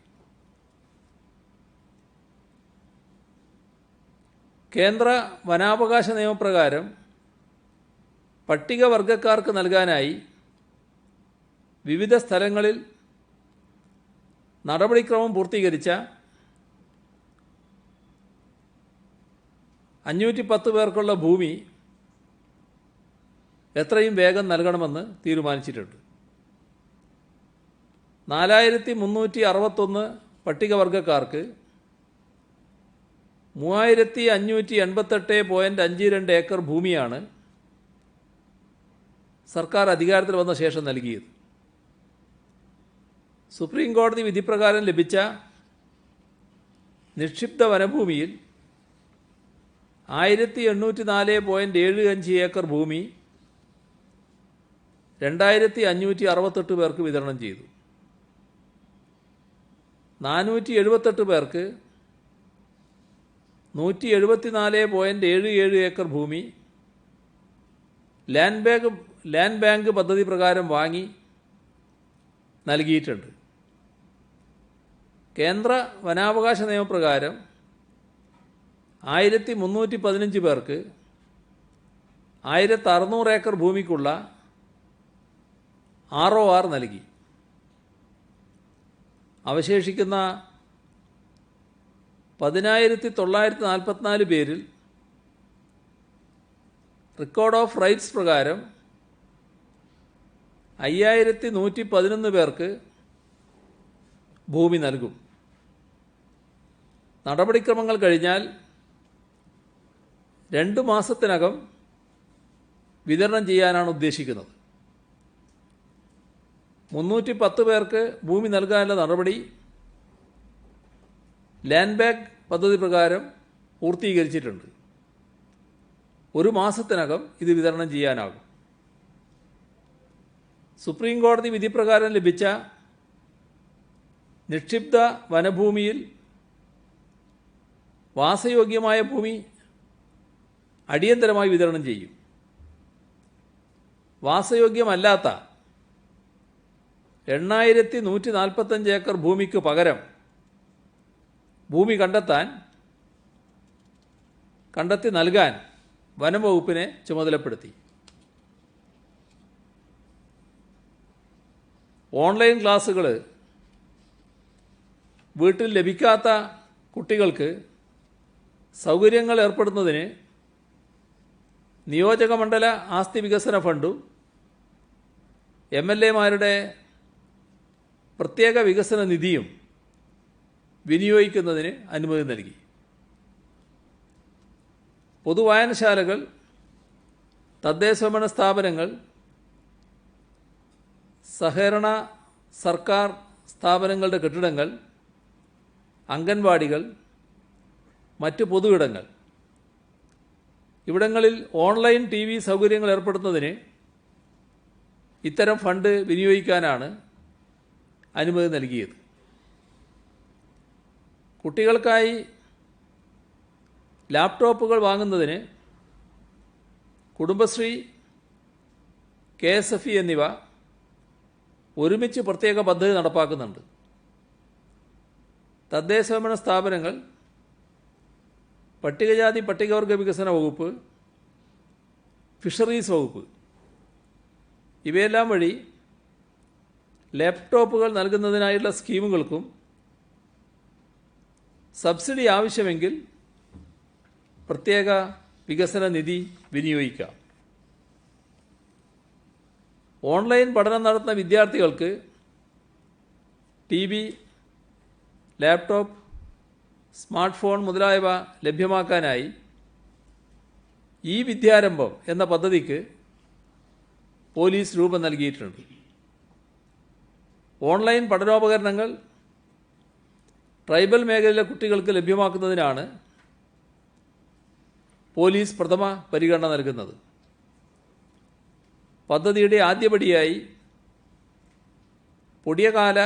കേന്ദ്ര വനാവകാശ നിയമപ്രകാരം പട്ടികവർഗക്കാർക്ക് നൽകാനായി വിവിധ സ്ഥലങ്ങളിൽ നടപടിക്രമം പൂർത്തീകരിച്ച 510 പേർക്കുള്ള ഭൂമി എത്രയും വേഗം നൽകണമെന്ന് തീരുമാനിച്ചിട്ടുണ്ട്. 4361 പട്ടികവർഗക്കാർക്ക് 3588.52 ഏക്കർ ഭൂമിയാണ് സർക്കാർ അധികാരത്തിൽ വന്ന ശേഷം നൽകിയത്. സുപ്രീം കോടതി വിധിപ്രകാരം ലഭിച്ച നിക്ഷിപ്ത വനഭൂമിയിൽ 1804.75 ഏക്കർ ഭൂമി 2568 പേർക്ക് വിതരണം ചെയ്തു. 478 പേർക്ക് 174.77 ഏക്കർ ഭൂമി ലാൻഡ് ബാങ്ക് പദ്ധതി പ്രകാരം വാങ്ങി നൽകിയിട്ടുണ്ട്. കേന്ദ്ര വനാവകാശ നിയമപ്രകാരം 1315 പേർക്ക് 1600 ഏക്കർ ഭൂമിക്കുള്ള ROR നൽകി. അവശേഷിക്കുന്ന 10,944 പേരിൽ റെക്കോർഡ് ഓഫ് റൈറ്റ്സ് പ്രകാരം 5,111 പേർക്ക് ഭൂമി നൽകും. നടപടിക്രമങ്ങൾ കഴിഞ്ഞാൽ 2 മാസത്തിനകം വിതരണം ചെയ്യാനാണ് ഉദ്ദേശിക്കുന്നത്. 310 പേർക്ക് ഭൂമി നൽകാനുള്ള നടപടി ലാൻഡ് ബാങ്ക് പദ്ധതി പ്രകാരം പൂർത്തീകരിച്ചിട്ടുണ്ട്. 1 മാസത്തിനകം ഇത് വിതരണം ചെയ്യാനാകും. സുപ്രീം കോടതി വിധിപ്രകാരം ലഭിച്ച നിക്ഷിപ്ത വനഭൂമിയിൽ വാസയോഗ്യമായ ഭൂമി അടിയന്തരമായി വിതരണം ചെയ്യും. വാസയോഗ്യമല്ലാത്ത 8,145 ഏക്കർ ഭൂമിക്ക് പകരം ഭൂമി കണ്ടെത്തി നൽകാൻ വനം വകുപ്പിനെ ചുമതലപ്പെടുത്തി. ഓൺലൈൻ ക്ലാസുകൾ വീട്ടിൽ ലഭിക്കാത്ത കുട്ടികൾക്ക് സൗകര്യങ്ങൾ ഏർപ്പെടുന്നതിന് നിയോജകമണ്ഡല ആസ്തി വികസന ഫണ്ടും MLAമാരുടെ പ്രത്യേക വികസന നിധിയും വിനിയോഗിക്കുന്നതിന് അനുമതി നൽകി. പൊതുവായനശാലകൾ, തദ്ദേശഭരണ സ്ഥാപനങ്ങൾ, സഹകരണ സർക്കാർ സ്ഥാപനങ്ങളുടെ കെട്ടിടങ്ങൾ, അംഗൻവാടികൾ, മറ്റ് പൊതു ഇടങ്ങൾ ഇവിടങ്ങളിൽ ഓൺലൈൻ TV സൗകര്യങ്ങൾ ഏർപ്പെടുത്തുന്നതിന് ഇത്തരം ഫണ്ട് വിനിയോഗിക്കാനാണ് അനുമതി നൽകിയത്. കുട്ടികൾക്കായി ലാപ്ടോപ്പുകൾ വാങ്ങുന്നതിന് കുടുംബശ്രീ, KSFE എന്നിവ ഒരുമിച്ച് പ്രത്യേക പദ്ധതി നടപ്പാക്കുന്നുണ്ട്. തദ്ദേശഭരണ സ്ഥാപനങ്ങൾ, പട്ടികജാതി പട്ടികവർഗ വികസന വകുപ്പ്, ഫിഷറീസ് വകുപ്പ് ഇവയെല്ലാം വഴി ലാപ്ടോപ്പുകൾ നൽകുന്നതിനായുള്ള സ്കീമുകൾക്കും സബ്സിഡി ആവശ്യമെങ്കിൽ പ്രത്യേക വികസന നിധി വിനിയോഗിക്കാം. ഓൺലൈൻ പഠനം നടത്തുന്ന വിദ്യാർത്ഥികൾക്ക് TV, ലാപ്ടോപ്പ്, സ്മാർട്ട് ഫോൺ മുതലായവ ലഭ്യമാക്കാനായി ഈ വിദ്യാരംഭം എന്ന പദ്ധതിക്ക് പോലീസ് രൂപം നൽകിയിട്ടുണ്ട്. ഓൺലൈൻ പഠനോപകരണങ്ങൾ ട്രൈബൽ മേഖലയിലെ കുട്ടികൾക്ക് ലഭ്യമാക്കുന്നതിനാണ് പോലീസ് പ്രഥമ പരിഗണന നൽകുന്നത്. പദ്ധതിയുടെ ആദ്യപടിയായി പൊടിയകാല,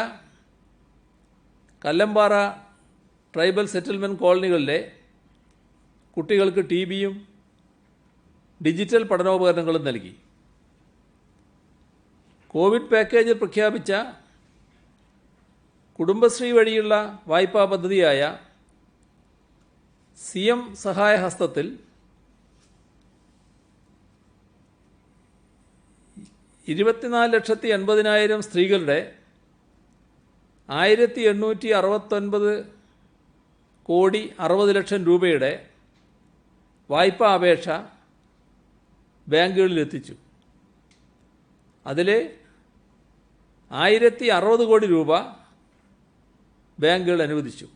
കല്ലമ്പാറ ട്രൈബൽ സെറ്റിൽമെൻറ്റ് കോളനികളിലെ കുട്ടികൾക്ക് TVയും ഡിജിറ്റൽ പഠനോപകരണങ്ങളും നൽകി. കോവിഡ് പാക്കേജിൽ പ്രഖ്യാപിച്ച കുടുംബശ്രീ വഴിയുള്ള വായ്പാ പദ്ധതിയായ CM സഹായ ഹസ്തത്തിൽ 24,80,000 സ്ത്രീകളുടെ 1,869,60,00,000 രൂപയുടെ വായ്പാ അപേക്ഷ ബാങ്കുകളിലെത്തിച്ചു. അതിൽ 1,060 കോടി രൂപ ബാങ്കുകൾ അനുവദിച്ചു.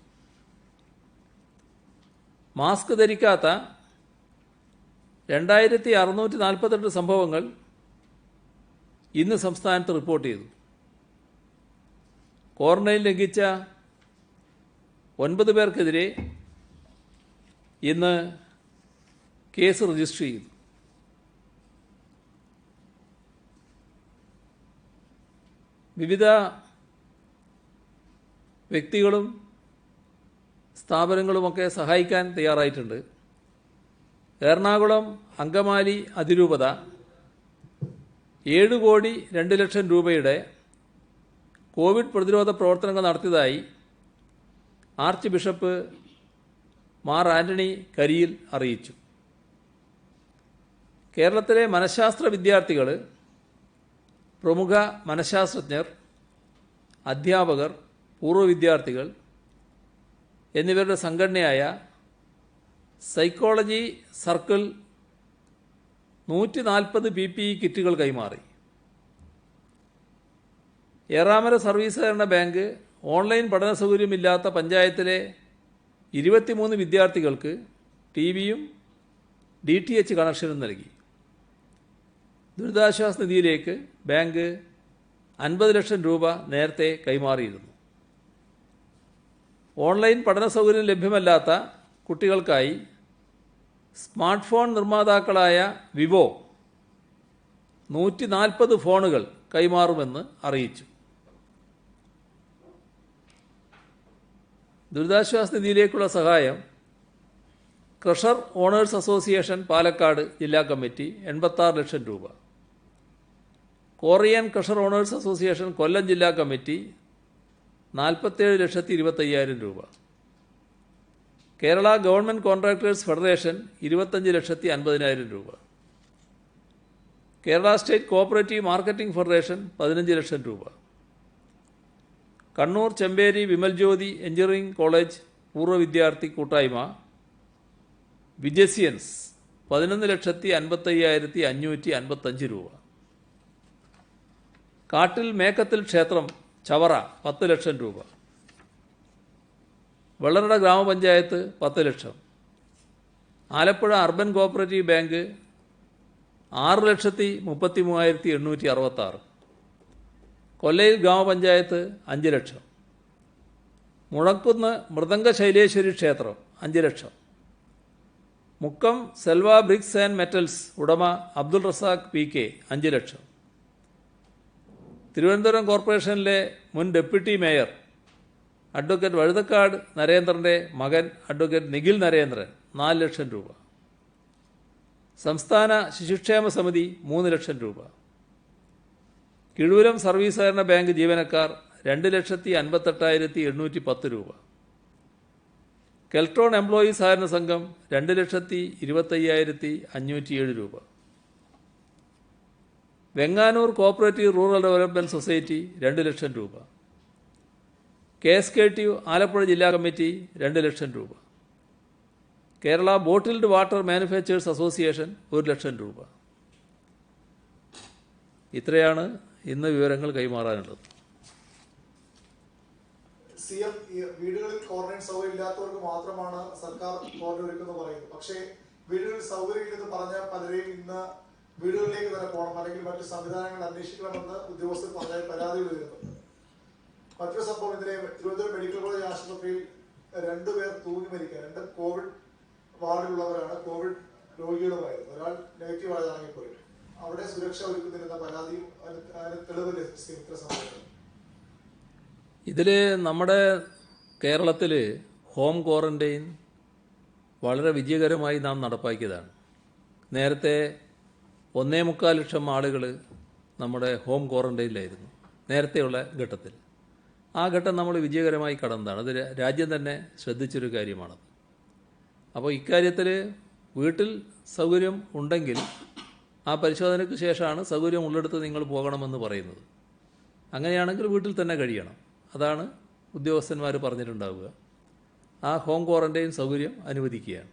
മാസ്ക് ധരിക്കാത്ത 2,648 സംഭവങ്ങൾ ഇന്ന് സംസ്ഥാനത്ത് റിപ്പോർട്ട് ചെയ്തു. ക്വാറന്റൈൻ ലംഘിച്ച 9 പേർക്കെതിരെ ഇന്ന് കേസ് രജിസ്റ്റർ ചെയ്തു. വിവിധ വ്യക്തികളും സ്ഥാപനങ്ങളുമൊക്കെ സഹായിക്കാൻ തയ്യാറായിട്ടുണ്ട്. എറണാകുളം അങ്കമാലി അതിരൂപത 7,02,00,000 രൂപയുടെ കോവിഡ് പ്രതിരോധ പ്രവർത്തനങ്ങൾ നടത്തിയതായി ആർച്ച് ബിഷപ്പ് മാർ ആന്റണി കരിയിൽ അറിയിച്ചു. കേരളത്തിലെ മനഃശാസ്ത്ര വിദ്യാർത്ഥികൾ, പ്രമുഖ മനഃശാസ്ത്രജ്ഞർ, അധ്യാപകർ, പൂർവ്വ വിദ്യാർത്ഥികൾ എന്നിവരുടെ സംഘടനയായ സൈക്കോളജി സർക്കിൾ 140 PPE കിറ്റുകൾ കൈമാറി. ഏറാമല സർവീസ് സഹകരണ ബാങ്ക് ഓൺലൈൻ പഠന സൗകര്യമില്ലാത്ത പഞ്ചായത്തിലെ 23 വിദ്യാർത്ഥികൾക്ക് ടിവിയും DTH കണക്ഷനും നൽകി. ദുരിതാശ്വാസ നിധിയിലേക്ക് ബാങ്ക് 50 ലക്ഷം രൂപ നേരത്തെ കൈമാറിയിരുന്നു. ഓൺലൈൻ പഠന സൗകര്യം ലഭ്യമല്ലാത്ത കുട്ടികൾക്കായി സ്മാർട്ട് ഫോൺ നിർമ്മാതാക്കളായ വിവോ 140 ഫോണുകൾ കൈമാറുമെന്ന് അറിയിച്ചു. ദുരിതാശ്വാസ നിധിയിലേക്കുള്ള സഹായം ക്രഷർ ഓണേഴ്സ് അസോസിയേഷൻ പാലക്കാട് ജില്ലാ കമ്മിറ്റി 86 ലക്ഷം രൂപ, കോറിയൻ ക്രഷർ ഓണേഴ്സ് അസോസിയേഷൻ കൊല്ലം ജില്ലാ കമ്മിറ്റി 47,25,000 രൂപ, കേരള ഗവൺമെൻറ് കോൺട്രാക്ടേഴ്സ് ഫെഡറേഷൻ 25,50,000 രൂപ, Kerala state cooperative marketing federation 15 ലക്ഷം രൂപ, കണ്ണൂർ ചെമ്പേരി വിമൽജ്യോതി എഞ്ചിനീയറിംഗ് കോളേജ് പൂർവ്വ വിദ്യാർത്ഥി കൂട്ടായ്മ വിജസിയൻസ് 11,55,555 രൂപ, കാട്ടിൽ മേക്കത്തിൽ ക്ഷേത്രം ചവറ 10 ലക്ഷം രൂപ, വെള്ളറട ഗ്രാമപഞ്ചായത്ത് 10 ലക്ഷം, Alappuzha urban cooperative bank 6,33,866, Kollayil ഗ്രാമപഞ്ചായത്ത് 5 ലക്ഷം, മുഴക്കുന്ന് മൃദംഗ ശൈലേശ്വരി ക്ഷേത്രം 5 ലക്ഷം, Mukkam Selva bricks and metals ഉടമ അബ്ദുൾ റസാഖ് PK 5 ലക്ഷം, തിരുവനന്തപുരം കോർപ്പറേഷനിലെ മുൻ ഡെപ്യൂട്ടി മേയർ അഡ്വക്കേറ്റ് വഴുതക്കാട് നരേന്ദ്രൻ്റെ മകൻ അഡ്വക്കേറ്റ് നിഖിൽ നരേന്ദ്രൻ 4 ലക്ഷം രൂപ, സംസ്ഥാന ശിശുക്ഷേമ സമിതി 3 ലക്ഷം രൂപ, കിഴൂരം സർവീസ് സഹകരണ ബാങ്ക് ജീവനക്കാർ 2,58,810 രൂപ, കെൽട്രോൺ എംപ്ലോയീസ് സഹകരണ സംഘം 2,25,507 രൂപ, Venganoor cooperative rural development society 2 ലക്ഷം രൂപ, KSKT ആലപ്പുഴ ജില്ലാ കമ്മിറ്റി 2 ലക്ഷം രൂപ, Kerala bottled water manufacturers association 1 ലക്ഷം രൂപ. ഇത്രയാണ് ഇന്ന് വിവരങ്ങൾ കൈമാറാനുള്ളത്. CM വീടുകളിൽ ക്വാറന്റൈൻ സൗകര്യം ഇല്ലാത്തവർക്ക് മാത്രമാണ് സർക്കാർ ക്വാറന്റൈൻ ഒരുക്കുന്നത് പറയുന്നത്. പക്ഷേ വീടുകളിൽ സൗകര്യം ഇല്ലെന്ന് പറഞ്ഞ പലരെയും ഇന്ന് വീടുകളിലേക്ക് തന്നെ പോകണം അല്ലെങ്കിൽ മറ്റു സംവിധാനങ്ങൾ അന്വേഷിക്കണമെന്ന് ഉദ്യോഗസ്ഥർ പറഞ്ഞ പരാതികൾ വരുന്നുണ്ട്. മറ്റൊരു സംഭവം ഇതിലെ തിരുവനന്തപുരം മെഡിക്കൽ കോളേജ് ആശുപത്രിയിൽ 2 പേർ തൂങ്ങി മരിക്കുക. 2 കോവിഡ് വാർഡിലുള്ളവരാണ്, കോവിഡ് രോഗികളുമായിരുന്നു. ഒരാൾ നെഗറ്റീവ് ആയതാണെങ്കിൽ പോലും അവിടെ സുരക്ഷ ഒരുക്കുന്നില്ലെന്ന പരാതിയും അതിന് തെളിവ് ഇത്ര സംഭവം. ഇതിൽ നമ്മുടെ കേരളത്തിൽ ഹോം ക്വാറന്റൈൻ വളരെ വിജയകരമായി നാം നടപ്പാക്കിയതാണ്. നേരത്തെ 1.25 ലക്ഷം ആളുകൾ നമ്മുടെ ഹോം ക്വാറന്റൈനിലായിരുന്നു നേരത്തെയുള്ള ഘട്ടത്തിൽ. ആ ഘട്ടം നമ്മൾ വിജയകരമായി കടന്നതാണ്. അത് രാജ്യം തന്നെ ശ്രദ്ധിച്ചൊരു കാര്യമാണത്. അപ്പോൾ ഇക്കാര്യത്തിൽ വീട്ടിൽ സൗകര്യം ഉണ്ടെങ്കിൽ ആ പരിശോധനയ്ക്ക് ശേഷമാണ് സൗകര്യം ഉള്ളിടത്ത് നിങ്ങൾ പോകണമെന്ന് പറയുന്നത്. അങ്ങനെയാണെങ്കിൽ വീട്ടിൽ തന്നെ കഴിയണം. അതാണ് ഉദ്യോഗസ്ഥന്മാർ പറഞ്ഞിട്ടുണ്ടാവുക. ആ ഹോം ക്വാറന്റൈൻ സൗകര്യം അനുവദിക്കുകയാണ്.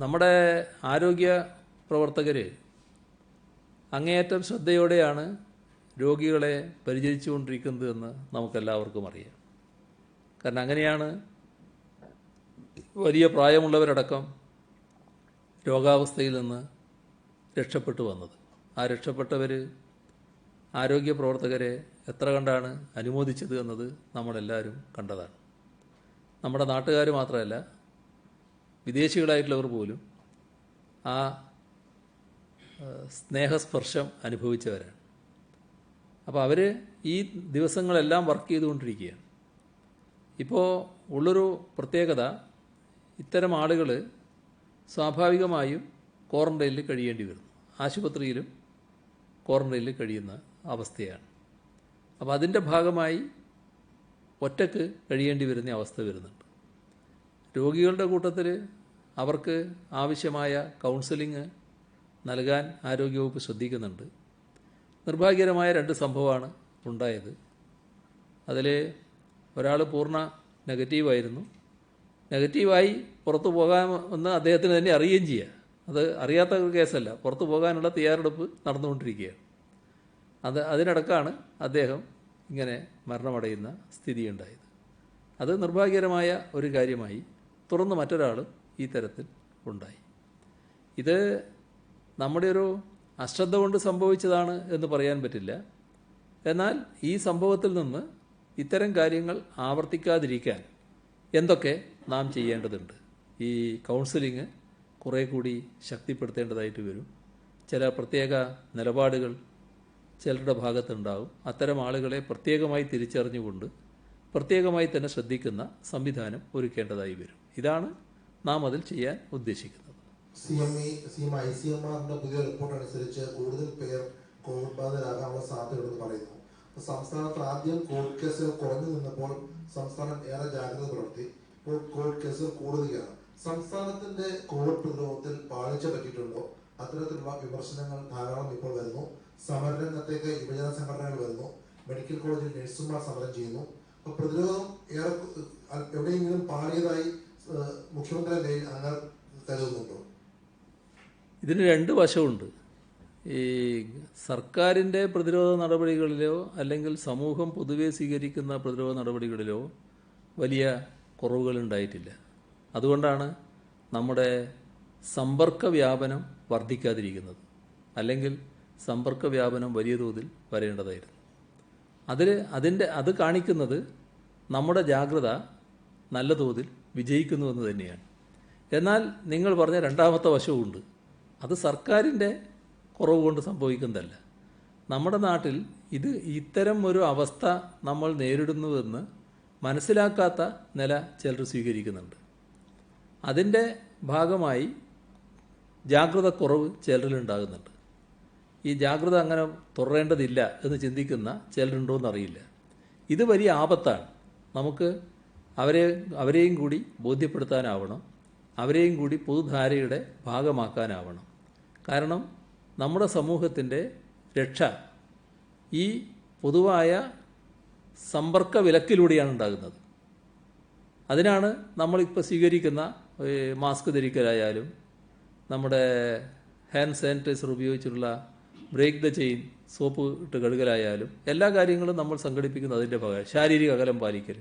നമ്മുടെ ആരോഗ്യ പ്രവർത്തകർ അങ്ങേയറ്റം ശ്രദ്ധയോടെയാണ് രോഗികളെ പരിചരിച്ചുകൊണ്ടിരിക്കുന്നതെന്ന് നമുക്കെല്ലാവർക്കും അറിയാം. കാരണം അങ്ങനെയാണ് വലിയ പ്രായമുള്ളവരടക്കം രോഗാവസ്ഥയിൽ നിന്ന് രക്ഷപ്പെട്ടു വന്നത്. ആ രക്ഷപ്പെട്ടവർ ആരോഗ്യ പ്രവർത്തകരെ എത്ര കണ്ടാണ് അനുമോദിച്ചത് എന്നത് നമ്മളെല്ലാവരും കണ്ടതാണ്. നമ്മുടെ നാട്ടുകാർ മാത്രമല്ല, വിദേശികളായിട്ടുള്ളവർ പോലും ആ സ്നേഹസ്പർശം അനുഭവിച്ചവരാണ്. അപ്പോൾ അവർ ഈ ദിവസങ്ങളെല്ലാം വർക്ക് ചെയ്തുകൊണ്ടിരിക്കുകയാണ്. ഇപ്പോൾ ഉള്ളൊരു പ്രത്യേകത, ഇത്തരം ആളുകൾ സ്വാഭാവികമായും ക്വാറന്റൈനിൽ കഴിയേണ്ടി വരുന്നു. ആശുപത്രിയിലും ക്വാറന്റൈനിൽ കഴിയുന്ന അവസ്ഥയാണ്. അപ്പോൾ അതിൻ്റെ ഭാഗമായി ഒറ്റക്ക് കഴിയേണ്ടി വരുന്ന അവസ്ഥ വരുന്നുണ്ട്. രോഗികളുടെ കൂട്ടത്തിൽ അവർക്ക് ആവശ്യമായ കൗൺസിലിംഗ് നൽകാൻ ആരോഗ്യവകുപ്പ് ശ്രദ്ധിക്കുന്നുണ്ട്. നിർഭാഗ്യകരമായ 2 സംഭവമാണ് ഉണ്ടായത്. അതിൽ ഒരാൾ പൂർണ്ണ നെഗറ്റീവായിരുന്നു. നെഗറ്റീവായി പുറത്തു പോകാമെന്ന് അദ്ദേഹത്തിന് തന്നെ അറിയുകയും ചെയ്യുക. അത് അറിയാത്ത ഒരു കേസല്ല, പുറത്തു പോകാനുള്ള തയ്യാറെടുപ്പ് നടന്നുകൊണ്ടിരിക്കുകയാണ്. അതിനിടക്കാണ് അദ്ദേഹം ഇങ്ങനെ മരണമടയുന്ന സ്ഥിതിയുണ്ടായത്. അത് നിർഭാഗ്യകരമായ ഒരു കാര്യമായി. തുടർന്ന് മറ്റൊരാൾ ഈ തരത്തിൽ ഉണ്ടായി. ഇത് നമ്മുടെ ഒരു അശ്രദ്ധ കൊണ്ട് സംഭവിച്ചതാണ് എന്ന് പറയാൻ പറ്റില്ല. എന്നാൽ ഈ സംഭവത്തിൽ നിന്ന് ഇത്തരം കാര്യങ്ങൾ ആവർത്തിക്കാതിരിക്കാൻ എന്തൊക്കെ നാം ചെയ്യേണ്ടതുണ്ട്? ഈ കൗൺസിലിംഗ് കുറേ കൂടി ശക്തിപ്പെടുത്തേണ്ടതായിട്ട് വരും. ചില പ്രത്യേക നിലപാടുകൾ ചിലരുടെ ഭാഗത്തുണ്ടാവും. അത്തരം ആളുകളെ പ്രത്യേകമായി തിരിച്ചറിഞ്ഞുകൊണ്ട് പ്രത്യേകമായി തന്നെ ശ്രദ്ധിക്കുന്ന സംവിധാനം ഒരുക്കേണ്ടതായി വരും. ഇതാണ് നാം അതിൽ ചെയ്യാൻ ഉദ്ദേശിക്കുന്നത്. ICMR പുതിയ റിപ്പോർട്ട് അനുസരിച്ച് കൂടുതൽ പേർ കോവിഡ് ബാധിതരാകാനുള്ള സാധ്യതയുണ്ടെന്ന് പറയുന്നു. സംസ്ഥാനത്ത് ആദ്യം കോവിഡ് കേസുകൾ കുറഞ്ഞു നിന്നപ്പോൾ സംസ്ഥാനം ഏറെ ജാഗ്രത പുലർത്തി. ഇപ്പോൾ കോവിഡ് കേസുകൾ കൂടുകയാണ്. സംസ്ഥാനത്തിന്റെ കോവിഡ് പ്രതിരോധത്തിൽ പാളിച്ച പറ്റിയിട്ടുണ്ടോ? അത്തരത്തിലുള്ള വിമർശനങ്ങൾ ധാരാളം ഇപ്പോൾ വരുന്നു. സമരരംഗത്തേക്ക് യുവജന സംഘടനകൾ വരുന്നു. മെഡിക്കൽ കോളേജിൽ നഴ്സുമാർ സമരം ചെയ്യുന്നു. അപ്പൊ പ്രതിരോധം എവിടെയെങ്കിലും പാളിയതായി മുഖ്യമന്ത്രി അങ്ങനെ കരുതുന്നുണ്ടോ? ഇതിന് രണ്ട് വശമുണ്ട്. ഈ സർക്കാരിൻ്റെ പ്രതിരോധ നടപടികളിലോ അല്ലെങ്കിൽ സമൂഹം പൊതുവെ സ്വീകരിക്കുന്ന പ്രതിരോധ നടപടികളിലോ വലിയ കുറവുകളുണ്ടായിട്ടില്ല. അതുകൊണ്ടാണ് നമ്മുടെ സമ്പർക്ക വ്യാപനം വർദ്ധിക്കാതിരിക്കുന്നത്. അല്ലെങ്കിൽ സമ്പർക്ക വ്യാപനം വലിയ തോതിൽ വരേണ്ടതായിരുന്നു. അത് കാണിക്കുന്നത് നമ്മുടെ ജാഗ്രത നല്ല തോതിൽ വിജയിക്കുന്നുവെന്ന് തന്നെയാണ്. എന്നാൽ നിങ്ങൾ പറഞ്ഞ രണ്ടാമത്തെ വശവുമുണ്ട്. അത് സർക്കാരിൻ്റെ കുറവ് കൊണ്ട് സംഭവിക്കുന്നതല്ല. നമ്മുടെ നാട്ടിൽ ഇത്തരം ഒരു അവസ്ഥ നമ്മൾ നേരിടുന്നുവെന്ന് മനസ്സിലാക്കാത്ത നില ചിലർ സ്വീകരിക്കുന്നുണ്ട്. അതിൻ്റെ ഭാഗമായി ജാഗ്രത കുറവ് ചിലരിലുണ്ടാകുന്നുണ്ട്. ഈ ജാഗ്രത അങ്ങനെ തുടരേണ്ടതില്ല എന്ന് ചിന്തിക്കുന്ന ചിലരുണ്ടോയെന്നറിയില്ല. ഇത് വലിയ ആപത്താണ്. നമുക്ക് അവരെയും കൂടി ബോധ്യപ്പെടുത്താനാവണം. അവരെയും കൂടി പൊതുധാരയുടെ ഭാഗമാക്കാനാവണം. കാരണം നമ്മുടെ സമൂഹത്തിൻ്റെ രക്ഷ ഈ പൊതുവായ സമ്പർക്ക വിലക്കിലൂടെയാണ് ഉണ്ടാകുന്നത്. അതിനാണ് നമ്മളിപ്പോൾ സ്വീകരിക്കുന്ന മാസ്ക് ധരിക്കലായാലും നമ്മുടെ ഹാൻഡ് സാനിറ്റൈസർ ഉപയോഗിച്ചിട്ടുള്ള ബ്രേക്ക് ദ ചെയിൻ സോപ്പ് ഇട്ട് കഴുകലായാലും എല്ലാ കാര്യങ്ങളും നമ്മൾ സംഘടിപ്പിക്കുന്നത് അതിൻ്റെ ഭാഗമായി. ശാരീരിക അകലം പാലിക്കൽ,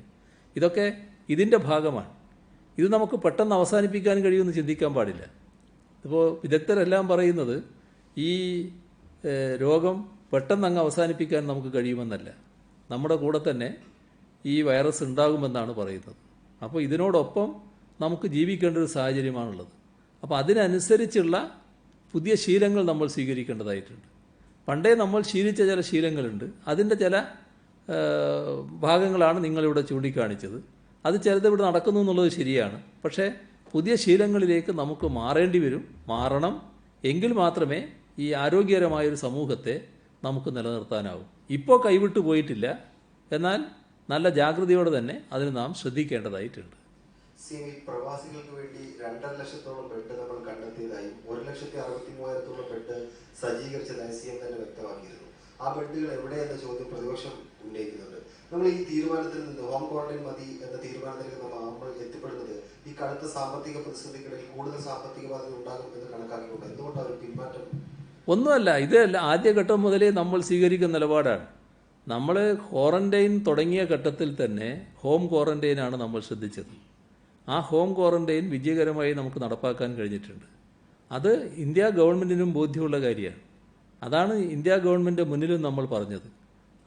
ഇതൊക്കെ ഇതിൻ്റെ ഭാഗമാണ്. ഇത് നമുക്ക് പെട്ടെന്ന് അവസാനിപ്പിക്കാൻ കഴിയുമെന്ന് ചിന്തിക്കാൻ പാടില്ല. ഇപ്പോൾ വിദഗ്ധരെല്ലാം പറയുന്നത് ഈ രോഗം പെട്ടെന്ന് അങ്ങ് അവസാനിപ്പിക്കാൻ നമുക്ക് കഴിയുമെന്നല്ല, നമ്മുടെ കൂടെ തന്നെ ഈ വൈറസ് ഉണ്ടാകുമെന്നാണ് പറയുന്നത്. അപ്പോൾ ഇതിനോടൊപ്പം നമുക്ക് ജീവിക്കേണ്ട ഒരു സാഹചര്യമാണുള്ളത്. അപ്പോൾ അതിനനുസരിച്ചുള്ള പുതിയ ശീലങ്ങൾ നമ്മൾ സ്വീകരിക്കേണ്ടതായിട്ടുണ്ട്. പണ്ടേ നമ്മൾ ശീലിച്ച ചില ശീലങ്ങളുണ്ട്. അതിൻ്റെ ചില ഭാഗങ്ങളാണ് നിങ്ങളിവിടെ ചൂണ്ടിക്കാണിച്ചത്. അത് ചിലത് ഇവിടെ നടക്കുന്നു എന്നുള്ളത് ശരിയാണ്. പക്ഷേ പുതിയ ശീലങ്ങളിലേക്ക് നമുക്ക് മാറേണ്ടി വരും. മാറണം. എങ്കിൽ മാത്രമേ ഈ ആരോഗ്യകരമായൊരു സമൂഹത്തെ നമുക്ക് നിലനിർത്താനാവും. ഇപ്പോൾ കൈവിട്ടു പോയിട്ടില്ല. എന്നാൽ നല്ല ജാഗ്രതയോടെ തന്നെ അതിന് നാം ശ്രദ്ധിക്കേണ്ടതായിട്ടുണ്ട്. പ്രവാസികൾക്ക് വേണ്ടി 2.5 ലക്ഷത്തോളം ബെഡ് നമ്മൾ കണ്ടെത്തിയതായും 1,63,000 ബെഡ് സജ്ജീകരിച്ചതായി CM തന്നെ വ്യക്തമാക്കിയിരുന്നു. ആ ബെഡുകൾ എവിടെയെന്ന ചോദ്യം പ്രതിപക്ഷം ഉന്നയിക്കുന്നുണ്ട്. നമ്മൾ ഈ തീരുമാനത്തിൽ നിന്ന് ഹോം ക്വാറന്റൈൻ മതി എന്ന തീരുമാനത്തിലേക്ക് നമ്മൾ എത്തിപ്പെടുന്നത് ഈ കടുത്ത സാമ്പത്തിക പ്രതിസന്ധിക്കിടയിൽ കൂടുതൽ സാമ്പത്തിക ബാധ്യത ഉണ്ടാകും എന്ന് കണക്കാക്കിക്കൊണ്ട് എന്തുകൊണ്ടാണ് ഒരു പിന്മാറ്റം? ഒന്നുമല്ല, ഇതല്ല ആദ്യഘട്ടം മുതലേ നമ്മൾ സ്വീകരിക്കുന്ന നിലപാടാണ്. നമ്മൾ ക്വാറന്റൈൻ തുടങ്ങിയ ഘട്ടത്തിൽ തന്നെ ഹോം ക്വാറന്റൈനാണ് നമ്മൾ ശ്രദ്ധിച്ചത്. ആ ഹോം ക്വാറന്റൈൻ വിജയകരമായി നമുക്ക് നടപ്പാക്കാൻ കഴിഞ്ഞിട്ടുണ്ട്. അത് ഇന്ത്യ ഗവൺമെൻറ്റിനും ബോധ്യമുള്ള കാര്യമാണ്. അതാണ് ഇന്ത്യ ഗവൺമെൻറ് മുന്നിലും നമ്മൾ പറഞ്ഞത്.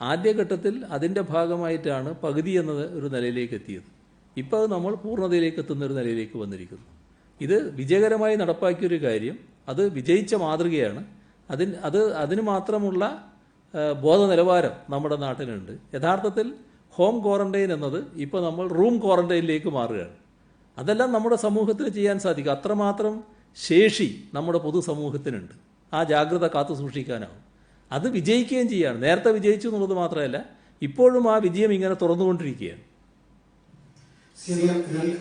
ആദ്യഘട്ടത്തിൽ അതിൻ്റെ ഭാഗമായിട്ടാണ് പകുതി എന്നത് ഒരു നിലയിലേക്ക് എത്തിയത്. ഇപ്പോൾ അത് നമ്മൾ പൂർണ്ണതയിലേക്ക് എത്തുന്നൊരു നിലയിലേക്ക് വന്നിരിക്കുന്നു. ഇത് വിജയകരമായി നടപ്പാക്കിയൊരു കാര്യം. അത് വിജയിച്ച മാതൃകയാണ്. അതിന് മാത്രമുള്ള ബോധ നിലവാരം നമ്മുടെ നാട്ടിലുണ്ട്. യഥാർത്ഥത്തിൽ ഹോം ക്വാറന്റൈൻ എന്നത് ഇപ്പോൾ നമ്മൾ റൂം ക്വാറന്റൈനിലേക്ക് മാറുകയാണ്. അതെല്ലാം നമ്മുടെ സമൂഹത്തിന് ചെയ്യാൻ സാധിക്കും. അത്രമാത്രം ശേഷി നമ്മുടെ പൊതുസമൂഹത്തിനുണ്ട്. ആ ജാഗ്രത കാത്തു സൂക്ഷിക്കാനാവും. അത് വിജയിക്കുകയും ചെയ്യാണ്. നേരത്തെ വിജയിച്ചു എന്നുള്ളത് മാത്രമല്ല, ഇപ്പോഴും ആ വിജയം ഇങ്ങനെ തുറന്നുകൊണ്ടിരിക്കുകയാണ്.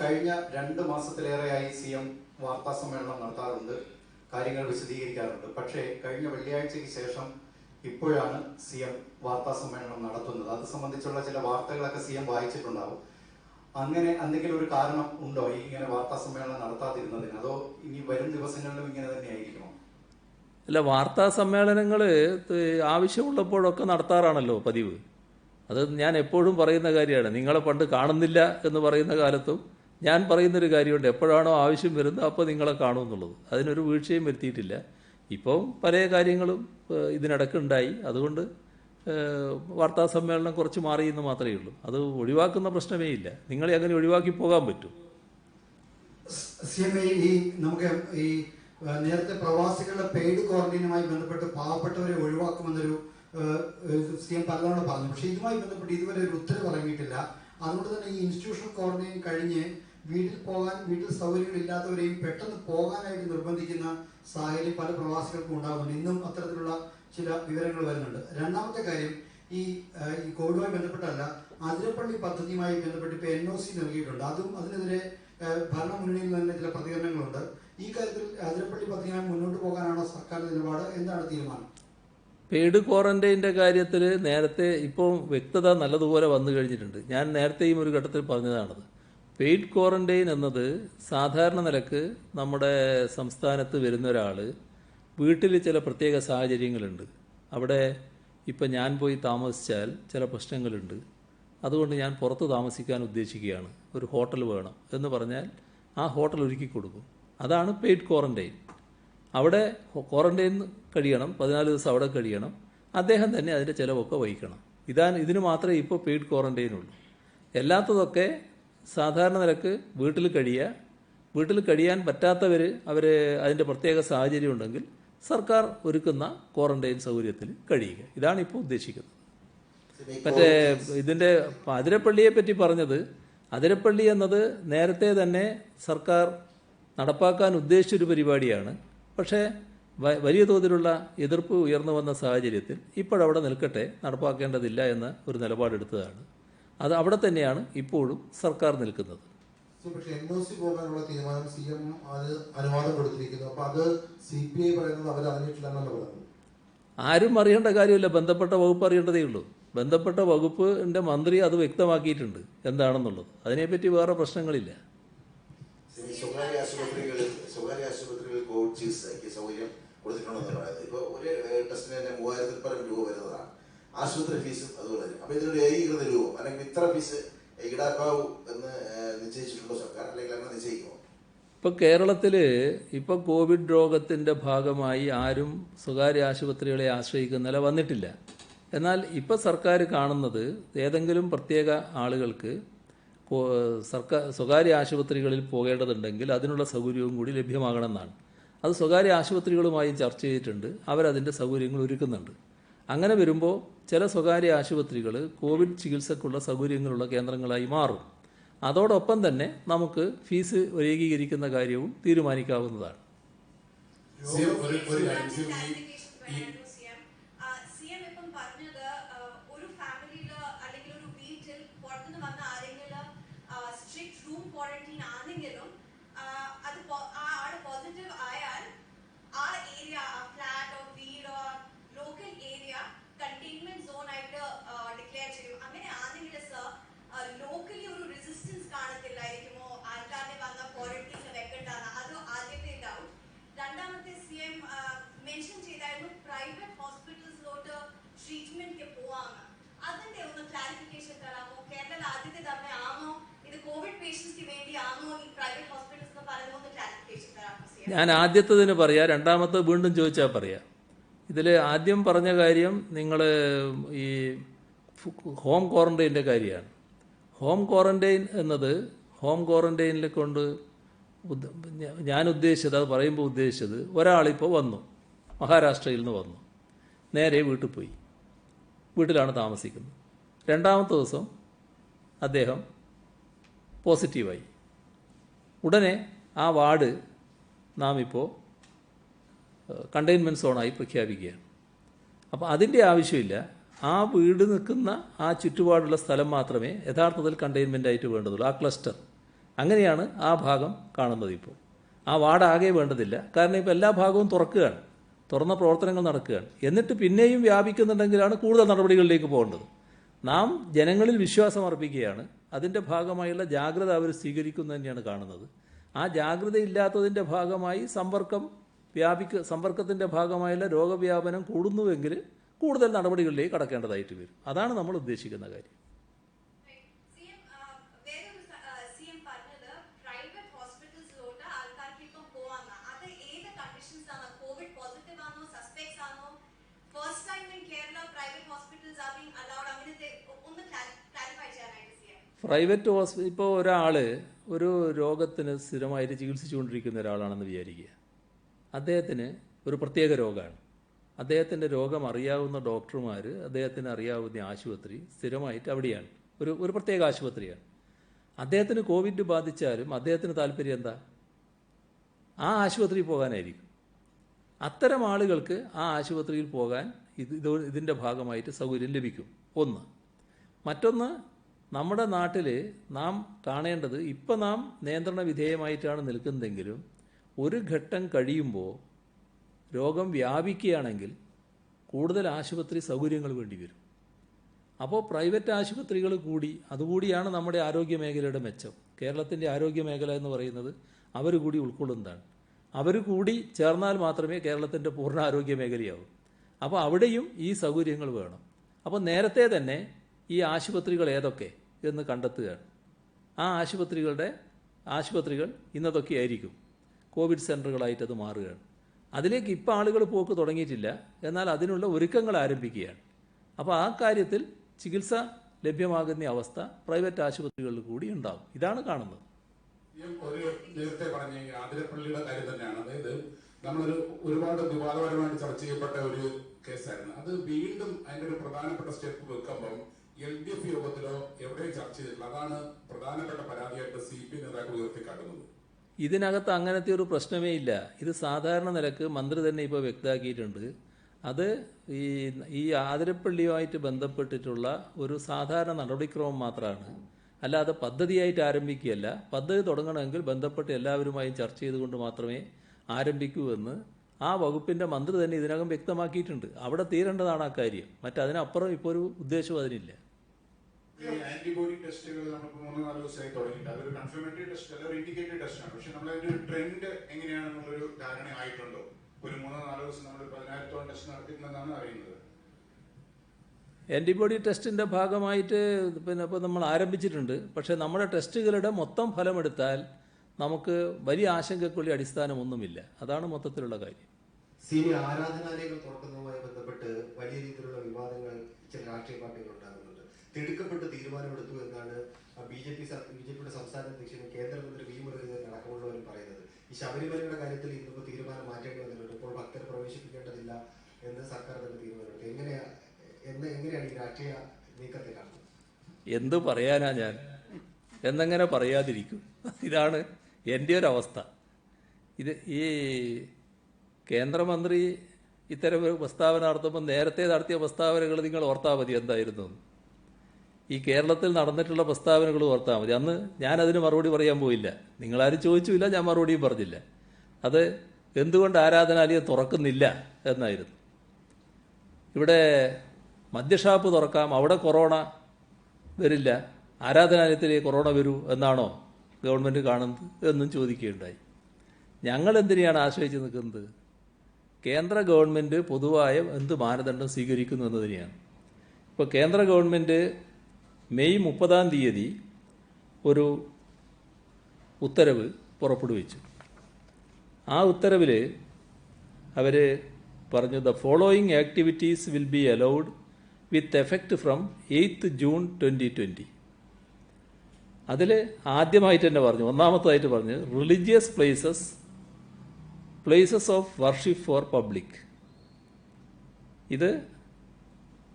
കഴിഞ്ഞ 2 മാസത്തിലേറെയായി CM വാർത്താ സമ്മേളനം നടത്താറുണ്ട്, കാര്യങ്ങൾ വിശദീകരിക്കാറുണ്ട്. പക്ഷേ കഴിഞ്ഞ വെള്ളിയാഴ്ചയ്ക്ക് ശേഷം ഇപ്പോഴാണ് CM വാർത്താ സമ്മേളനം നടത്തുന്നത്. അത് സംബന്ധിച്ചുള്ള ചില വാർത്തകളൊക്കെ CM വായിച്ചിട്ടുണ്ടാവും. അങ്ങനെ എന്തെങ്കിലും ഒരു കാരണം ഉണ്ടോ ഈ ഇങ്ങനെ വാർത്താ സമ്മേളനം നടത്താതിരുന്നതിന്, അതോ ഇനി വരും ദിവസങ്ങളിലും ഇങ്ങനെ തന്നെ ആയിരിക്കുമോ? അല്ല, വാർത്താ സമ്മേളനങ്ങൾ ആവശ്യമുള്ളപ്പോഴൊക്കെ നടത്താറാണല്ലോ പതിവ്. അത് ഞാൻ എപ്പോഴും പറയുന്ന കാര്യമാണ്. നിങ്ങളെ പണ്ട് കാണുന്നില്ല എന്ന് പറയുന്ന കാലത്തും ഞാൻ പറയുന്നൊരു കാര്യമുണ്ട്, എപ്പോഴാണോ ആവശ്യം വരുന്നത് അപ്പോൾ നിങ്ങളെ കാണുമെന്നുള്ളത്. അതിനൊരു വീഴ്ചയും വരുത്തിയിട്ടില്ല. ഇപ്പം പല കാര്യങ്ങളും ഇതിനിടക്കുണ്ടായി. അതുകൊണ്ട് വാർത്താ സമ്മേളനം കുറച്ച് മാറിയെന്ന് മാത്രമേ ഉള്ളൂ. അത് ഒഴിവാക്കുന്ന പ്രശ്നമേ ഇല്ല. നിങ്ങളെ അങ്ങനെ ഒഴിവാക്കി പോകാൻ പറ്റും. CMA ഈ നമുക്ക് ഈ നേരത്തെ പ്രവാസികളുടെ പെയ്ഡ് ക്വാറന്റൈനുമായി ബന്ധപ്പെട്ട് പാവപ്പെട്ടവരെ ഒഴിവാക്കുമെന്നൊരു CM പലതവണ പറഞ്ഞു. പക്ഷേ ഇതുമായി ബന്ധപ്പെട്ട് ഇതുവരെ ഒരു ഉത്തരവ് ഇറങ്ങിയിട്ടില്ല. അതുകൊണ്ട് തന്നെ ഈ ഇൻസ്റ്റിറ്റ്യൂഷണൽ ക്വാറന്റൈൻ കഴിഞ്ഞ് വീട്ടിൽ സൗകര്യങ്ങളില്ലാത്തവരെയും പെട്ടെന്ന് പോകാനായിട്ട് നിർബന്ധിക്കുന്ന സാഹചര്യം പല പ്രവാസികൾക്കും ഉണ്ടാകുന്നുണ്ട്. ഇന്നും അത്തരത്തിലുള്ള ചില വിവരങ്ങൾ വരുന്നുണ്ട്. രണ്ടാമത്തെ കാര്യം, ഈ കോവിഡുമായി ബന്ധപ്പെട്ടല്ല, അതിരപ്പള്ളി പദ്ധതിയുമായി ബന്ധപ്പെട്ട് ഇപ്പോൾ NOC നൽകിയിട്ടുണ്ട്. അതിനെതിരെ ഭരണമുന്നണിയിൽ തന്നെ ചില പ്രതികരണങ്ങളുണ്ട്. ഈ കാര്യത്തിൽ അതിരപ്പള്ളി പദ്ധതിയുമായി മുന്നോട്ട് പോകാനാണോ സർക്കാരിന്റെ നിലപാട്? എന്താണ് തീരുമാനം? പെയ്ഡ് ക്വാറന്റൈൻ്റെ കാര്യത്തിൽ നേരത്തെ ഇപ്പോൾ വ്യക്തത നല്ലതുപോലെ വന്നു കഴിഞ്ഞിട്ടുണ്ട്. ഞാൻ നേരത്തെയും ഒരു ഘട്ടത്തിൽ പറഞ്ഞതാണത്. പെയ്ഡ് ക്വാറന്റൈൻ എന്നത് സാധാരണ നിലക്ക് നമ്മുടെ സംസ്ഥാനത്ത് വരുന്ന ഒരാൾ വീട്ടിൽ ചില പ്രത്യേക സാഹചര്യങ്ങളുണ്ട്. അവിടെ ഇപ്പം ഞാൻ പോയി താമസിച്ചാൽ ചില പ്രശ്നങ്ങളുണ്ട്, അതുകൊണ്ട് ഞാൻ പുറത്ത് താമസിക്കാൻ ഉദ്ദേശിക്കുകയാണ്, ഒരു ഹോട്ടൽ വേണം എന്ന് പറഞ്ഞാൽ ആ ഹോട്ടൽ ഒരുക്കി കൊടുക്കും. അതാണ് പെയ്ഡ് ക്വാറന്റൈൻ. അവിടെ ക്വാറന്റൈൻ കഴിയണം, 14 ദിവസം അവിടെ കഴിയണം, അദ്ദേഹം തന്നെ അതിൻ്റെ ചിലവൊക്കെ വഹിക്കണം. ഇതിന് മാത്രമേ ഇപ്പോൾ പെയ്ഡ് ക്വാറന്റൈൻ ഉള്ളൂ. എല്ലാത്തതൊക്കെ സാധാരണ നിലക്ക് വീട്ടിൽ കഴിയാൻ പറ്റാത്തവർ അതിൻ്റെ പ്രത്യേക സാഹചര്യം ഉണ്ടെങ്കിൽ സർക്കാർ ഒരുക്കുന്ന ക്വാറന്റൈൻ സൗകര്യത്തിൽ കഴിയുക. ഇതാണ് ഇപ്പോൾ ഉദ്ദേശിക്കുന്നത്. മറ്റേ ഇതിൻ്റെ അതിരപ്പള്ളിയെ പറ്റി പറഞ്ഞത്, അതിരപ്പള്ളി എന്നത് നേരത്തെ തന്നെ സർക്കാർ നടപ്പാക്കാൻ ഉദ്ദേശിച്ചൊരു പരിപാടിയാണ്. പക്ഷേ വലിയ തോതിലുള്ള എതിർപ്പ് ഉയർന്നു വന്ന സാഹചര്യത്തിൽ ഇപ്പോഴവിടെ നിൽക്കട്ടെ, നടപ്പാക്കേണ്ടതില്ല എന്ന ഒരു നിലപാടെടുത്തതാണ്. അത് അവിടെ തന്നെയാണ് ഇപ്പോഴും സർക്കാർ നിൽക്കുന്നത്. പക്ഷേ NOC പോകാനുള്ള തീരുമാനം CM അനുവാദം കൊടുത്തിരിക്കുന്നു. അപ്പൊ അത് CPI പറയുന്നത് അവർ അറിഞ്ഞിട്ടില്ലെന്നല്ല പറയുന്നത്. ആരും അറിയേണ്ട കാര്യമില്ല, ബന്ധപ്പെട്ട വകുപ്പ് അറിയേണ്ടതേ ഉള്ളൂ. ബന്ധപ്പെട്ട വകുപ്പിൻ്റെ മന്ത്രി അത് വ്യക്തമാക്കിയിട്ടുണ്ട് എന്താണെന്നുള്ളത്. അതിനെപ്പറ്റി വേറെ പ്രശ്നങ്ങളില്ല. സ്വകാര്യ ആശുപത്രികളിൽ കോവിഡ് ചികിത്സയ്ക്ക് സൗകര്യം കൊടുത്തിട്ടുണ്ടെന്ന് പറയുന്നത് ഇപ്പോൾ ഒരു ടെസ്റ്റിന് തന്നെ 3000-ൽ പരം രൂപ വരുന്നതാണ്. ആശുപത്രി ഫീസും അതുപോലെ തന്നെ. അപ്പോൾ ഇതിനൊരു ഏകീകൃത രൂപം അല്ലെങ്കിൽ ഇത്ര ഫീസ് ഈടാക്കാവൂ എന്ന് നിശ്ചയിച്ചിട്ടുണ്ടോ സർക്കാർ, അല്ലെങ്കിൽ അങ്ങനെ നിശ്ചയിക്കുമോ? ഇപ്പോൾ കേരളത്തിൽ ഇപ്പോൾ കോവിഡ് രോഗത്തിൻ്റെ ഭാഗമായി ആരും സ്വകാര്യ ആശുപത്രികളെ ആശ്രയിക്കുന്ന നില വന്നിട്ടില്ല. എന്നാൽ ഇപ്പോൾ സർക്കാർ കാണുന്നത് ഏതെങ്കിലും പ്രത്യേക ആളുകൾക്ക് സ്വകാര്യ ആശുപത്രികളിൽ പോകേണ്ടതുണ്ടെങ്കിൽ അതിനുള്ള സൗകര്യവും കൂടി ലഭ്യമാകണമെന്നാണ്. അത് സ്വകാര്യ ആശുപത്രികളുമായും ചർച്ച ചെയ്തിട്ടുണ്ട്. അവരതിൻ്റെ സൗകര്യങ്ങൾ ഒരുക്കുന്നുണ്ട്. അങ്ങനെ വരുമ്പോൾ ചില സ്വകാര്യ ആശുപത്രികൾ കോവിഡ് ചികിത്സക്കുള്ള സൗകര്യങ്ങളുള്ള കേന്ദ്രങ്ങളായി മാറും. അതോടൊപ്പം തന്നെ നമുക്ക് ഫീസ് ഏകീകരിക്കുന്ന കാര്യവും തീരുമാനിക്കാവുന്നതാണ്. ഞാൻ ആദ്യത്തതിന് പറയാം, രണ്ടാമത്തെ വീണ്ടും ചോദിച്ചാൽ പറയാം. ഇതിൽ ആദ്യം പറഞ്ഞ കാര്യം നിങ്ങൾ ഈ ഹോം ക്വാറന്റൈൻ്റെ കാര്യമാണ്. ഹോം ക്വാറന്റൈൻ എന്നത് ഹോം ക്വാറന്റൈനിൽ കൊണ്ട് ഞാൻ ഉദ്ദേശിച്ചത്, അത് പറയുമ്പോൾ ഉദ്ദേശിച്ചത്, ഒരാളിപ്പോൾ വന്നു, മഹാരാഷ്ട്രയിൽ നിന്ന് വന്നു, നേരെ വീട്ടിൽ പോയി, വീട്ടിലാണ് താമസിക്കുന്നത്. രണ്ടാമത്തെ ദിവസം അദ്ദേഹം പോസിറ്റീവായി. ഉടനെ ആ വാർഡ് നാം ഇപ്പോൾ കണ്ടെയ്ൻമെൻറ്റ് സോണായി പ്രഖ്യാപിക്കുകയാണ്. അപ്പോൾ അതിൻ്റെ ആവശ്യമില്ല. ആ വീട് നിൽക്കുന്ന ആ ചുറ്റുപാടുള്ള സ്ഥലം മാത്രമേ യഥാർത്ഥത്തിൽ കണ്ടെയ്ൻമെൻ്റ് ആയിട്ട് വേണ്ടതുള്ളൂ, ആ ക്ലസ്റ്റർ. അങ്ങനെയാണ് ആ ഭാഗം കാണുന്നത്. ഇപ്പോൾ ആ വാർഡ് ആകെ വേണ്ടതില്ല. കാരണം ഇപ്പോൾ എല്ലാ ഭാഗവും തുറക്കുകയാണ്, തുറന്ന പ്രവർത്തനങ്ങൾ നടക്കുകയാണ്. എന്നിട്ട് പിന്നെയും വ്യാപിക്കുന്നുണ്ടെങ്കിലാണ് കൂടുതൽ നടപടികളിലേക്ക് പോകേണ്ടത്. നാം ജനങ്ങളിൽ വിശ്വാസം അർപ്പിക്കുകയാണ്. അതിൻ്റെ ഭാഗമായുള്ള ജാഗ്രത അവർ സ്വീകരിക്കുന്നു തന്നെയാണ് കാണുന്നത്. ആ ജാഗ്രത ഇല്ലാത്തതിൻ്റെ ഭാഗമായി സമ്പർക്കത്തിൻ്റെ ഭാഗമായുള്ള രോഗവ്യാപനം കൂടുന്നുവെങ്കിൽ കൂടുതൽ നടപടികളിലേക്ക് കടക്കേണ്ടതായിട്ട് വരും. അതാണ് നമ്മൾ ഉദ്ദേശിക്കുന്ന കാര്യം. പ്രൈവറ്റ് ഹോസ്പിറ്റൽ ഇപ്പോൾ ഒരു രോഗത്തിന് സ്ഥിരമായിട്ട് ചികിത്സിച്ചുകൊണ്ടിരിക്കുന്ന ഒരാളാണെന്ന് വിചാരിക്കുക. അദ്ദേഹത്തിന് ഒരു പ്രത്യേക രോഗമാണ്. അദ്ദേഹത്തിൻ്റെ രോഗം അറിയാവുന്ന ഡോക്ടർമാർ, അദ്ദേഹത്തിന് അറിയാവുന്ന ആശുപത്രി സ്ഥിരമായിട്ട് അവിടെയാണ്, ഒരു പ്രത്യേക ആശുപത്രിയാണ്. അദ്ദേഹത്തിന് കോവിഡ് ബാധിച്ചാലും അദ്ദേഹത്തിന് താല്പര്യം എന്താ? ആ ആശുപത്രിയിൽ പോകാനായിരിക്കും. അത്തരം ആളുകൾക്ക് ആ ആശുപത്രിയിൽ പോകാൻ ഇതിൻ്റെ ഭാഗമായിട്ട് സൗകര്യം ലഭിക്കും. ഒന്ന്. മറ്റൊന്ന്, നമ്മുടെ നാട്ടിൽ നാം കാണേണ്ടത്, ഇപ്പം നാം നിയന്ത്രണ വിധേയമായിട്ടാണ് നിൽക്കുന്നതെങ്കിലും ഒരു ഘട്ടം കഴിയുമ്പോൾ രോഗം വ്യാപിക്കുകയാണെങ്കിൽ കൂടുതൽ ആശുപത്രി സൗകര്യങ്ങൾ വേണ്ടി വരും. അപ്പോൾ പ്രൈവറ്റ് ആശുപത്രികൾ അതുകൂടിയാണ് നമ്മുടെ ആരോഗ്യ മേഖലയുടെ മെച്ചം. കേരളത്തിൻ്റെ ആരോഗ്യ മേഖല എന്ന് പറയുന്നത് അവർ കൂടി ഉൾക്കൊള്ളുന്നതാണ്. അവർ കൂടി ചേർന്നാൽ മാത്രമേ കേരളത്തിൻ്റെ പൂർണ്ണ ആരോഗ്യ മേഖലയാവൂ. അപ്പോൾ അവിടെയും ഈ സൗകര്യങ്ങൾ വേണം. അപ്പോൾ നേരത്തെ തന്നെ ഈ ആശുപത്രികൾ ഏതൊക്കെ എന്ന് കണ്ടെത്തുകയാണ്. ആ ആശുപത്രികൾ ഇന്നതൊക്കെയായിരിക്കും. കോവിഡ് സെൻ്ററുകളായിട്ട് അത് മാറുകയാണ്. അതിലേക്ക് ഇപ്പോൾ ആളുകൾ പോക്ക് തുടങ്ങിയിട്ടില്ല, എന്നാൽ അതിനുള്ള ഒരുക്കങ്ങൾ ആരംഭിക്കുകയാണ്. അപ്പോൾ ആ കാര്യത്തിൽ ചികിത്സ ലഭ്യമാകുന്ന അവസ്ഥ പ്രൈവറ്റ് ആശുപത്രികളിൽ കൂടി ഉണ്ടാകും. ഇതാണ് കാണുന്നത്. ഒരു നേരത്തെ പറഞ്ഞ ആതിരപ്പള്ളിയുടെ കാര്യം തന്നെയാണ്. അതായത് ഒരുപാട് വിവാദപരമായിട്ട് ചർച്ച ചെയ്യപ്പെട്ട ഒരു കേസായിരുന്നു. അത് വീണ്ടും അതിന്റെ ഒരു പ്രധാനപ്പെട്ട സ്റ്റെപ്പ് വെക്കുമ്പം LDF യോഗത്തിലോ എവിടെയും ചർച്ച ചെയ്തിട്ടില്ല. അതാണ് പ്രധാനപ്പെട്ട പരാതിയായിട്ട് CP നേതാക്കൾ ഉയർത്തിക്കാട്ടുന്നത്. ഇതിനകത്ത് അങ്ങനത്തെ ഒരു പ്രശ്നമേ ഇല്ല. ഇത് സാധാരണ നിലക്ക് മന്ത്രി തന്നെ ഇപ്പോൾ വ്യക്തമാക്കിയിട്ടുണ്ട്. അത് ഈ ആതിരപ്പള്ളിയുമായിട്ട് ബന്ധപ്പെട്ടിട്ടുള്ള ഒരു സാധാരണ നടപടിക്രമം മാത്രമാണ്, അല്ലാതെ പദ്ധതിയായിട്ട് ആരംഭിക്കുകയല്ല. പദ്ധതി തുടങ്ങണമെങ്കിൽ ബന്ധപ്പെട്ട് എല്ലാവരുമായും ചർച്ച ചെയ്തുകൊണ്ട് മാത്രമേ ആരംഭിക്കൂ എന്ന് ആ വകുപ്പിൻ്റെ മന്ത്രി തന്നെ ഇതിനകം വ്യക്തമാക്കിയിട്ടുണ്ട്. അവിടെ തീരേണ്ടതാണ് ആ കാര്യം. മറ്റതിനപ്പുറം ഇപ്പോൾ ഒരു ഉദ്ദേശവും അതിനില്ല. ആന്റിബോഡി ടെസ്റ്റുകൾ നമുക്ക് 3-4 ദിവസമായി തുടങ്ങിയിട്ട് അതൊരു കൺഫർമേറ്ററി ടെസ്റ്റ് അല്ല, ഒരു ഇൻഡിക്കേറ്റഡ് ടെസ്റ്റ് ആണ്. പക്ഷെ നമ്മളതിന്റെ ഒരു ട്രെൻഡ് എങ്ങനെയാണെന്നുള്ളൊരു ധാരണ ആയിട്ടുണ്ടോ? ഒരു 3-4 ദിവസം നമ്മൾ 10,000-ഓളം ടെസ്റ്റ് നടത്തിയിട്ടുണ്ടെന്നാണ് അറിയുന്നത്. ആന്റിബോഡി ടെസ്റ്റിൻ്റെ ഭാഗമായിട്ട് ഇപ്പോൾ നമ്മൾ ആരംഭിച്ചിട്ടുണ്ട്. പക്ഷേ നമ്മുടെ ടെസ്റ്റുകളുടെ മൊത്തം ഫലമെടുത്താൽ നമുക്ക് വലിയ ആശങ്കക്കുള്ള അടിസ്ഥാനമൊന്നുമില്ല. അതാണ് മൊത്തത്തിലുള്ള കാര്യം. സീനിയർ ആരാധനാലയങ്ങൾ തുറക്കുന്നതുമായി ബന്ധപ്പെട്ട് വലിയ രീതിയിലുള്ള വിവാദങ്ങൾ ചില രാഷ്ട്രീയ പാർട്ടികൾ ഉണ്ടാകുന്നുണ്ട്. തിടുക്കപ്പെട്ട് തീരുമാനമെടുത്തു എന്നാണ് ബിജെപിയുടെ സംസ്ഥാന അധ്യക്ഷനും കേന്ദ്രമന്ത്രി വി മുരളീധരൻ അടക്കമുള്ളവരും പറയുന്നത്. ഈ ശബരിമലയുടെ കാര്യത്തിൽ ഇന്നിപ്പോൾ തീരുമാനം മാറ്റേണ്ടി വന്നിട്ടുണ്ട്. ഇപ്പോൾ ഭക്തരെ പ്രവേശിപ്പിക്കേണ്ടതില്ല എന്ന് സർക്കാർ തന്നെ തീരുമാനമെടുത്തു. എങ്ങനെയാണ് ഈ രാഷ്ട്രീയ നീക്കത്തെ കാണുന്നത്? എന്ത് പറയാനാ ഞാൻ? എന്നെങ്ങനെ പറയാതിരിക്കും? ഇതാണ് എൻ്റെ ഒരവസ്ഥ. ഈ കേന്ദ്രമന്ത്രി ഇത്തരം ഒരു പ്രസ്താവന നടത്തുമ്പോൾ നേരത്തെ നടത്തിയ പ്രസ്താവനകൾ നിങ്ങൾ ഓർത്താൽ മതി എന്തായിരുന്നു. ഈ കേരളത്തിൽ നടന്നിട്ടുള്ള പ്രസ്താവനകൾ ഓർത്താൽ മതി. അന്ന് ഞാനതിന് മറുപടി പറയാൻ പോയില്ല. നിങ്ങളാരും ചോദിച്ചില്ല, ഞാൻ മറുപടിയും പറഞ്ഞില്ല. അത് എന്തുകൊണ്ട് ആരാധനാലയം തുറക്കുന്നില്ല എന്നായിരുന്നു. ഇവിടെ മദ്യഷാപ്പ് തുറക്കാം, അവിടെ കൊറോണ വരില്ല, ആരാധനാലയത്തിലേക്ക് കൊറോണ വരൂ എന്നാണോ ഗവൺമെൻറ് കാണുന്നത് എന്നും ചോദിക്കുകയുണ്ടായി. ഞങ്ങൾ എന്തിനെയാണ് ആശ്രയിച്ച് നിൽക്കുന്നത്? കേന്ദ്ര ഗവൺമെൻറ് പൊതുവായ എന്ത് മാനദണ്ഡം സ്വീകരിക്കുന്നു എന്നതിനെയാണ്. ഇപ്പോൾ കേന്ദ്ര ഗവൺമെൻറ് മെയ് 30 ഒരു ഉത്തരവ് പുറപ്പെടുവിച്ചു. ആ ഉത്തരവിൽ അവർ പറഞ്ഞു, the following activities will be allowed with effect from 8th June 2020. അതിൽ ആദ്യമായിട്ട് തന്നെ പറഞ്ഞു, ഒന്നാമതായിട്ട് പറഞ്ഞു religious places of worship for public. ഇത്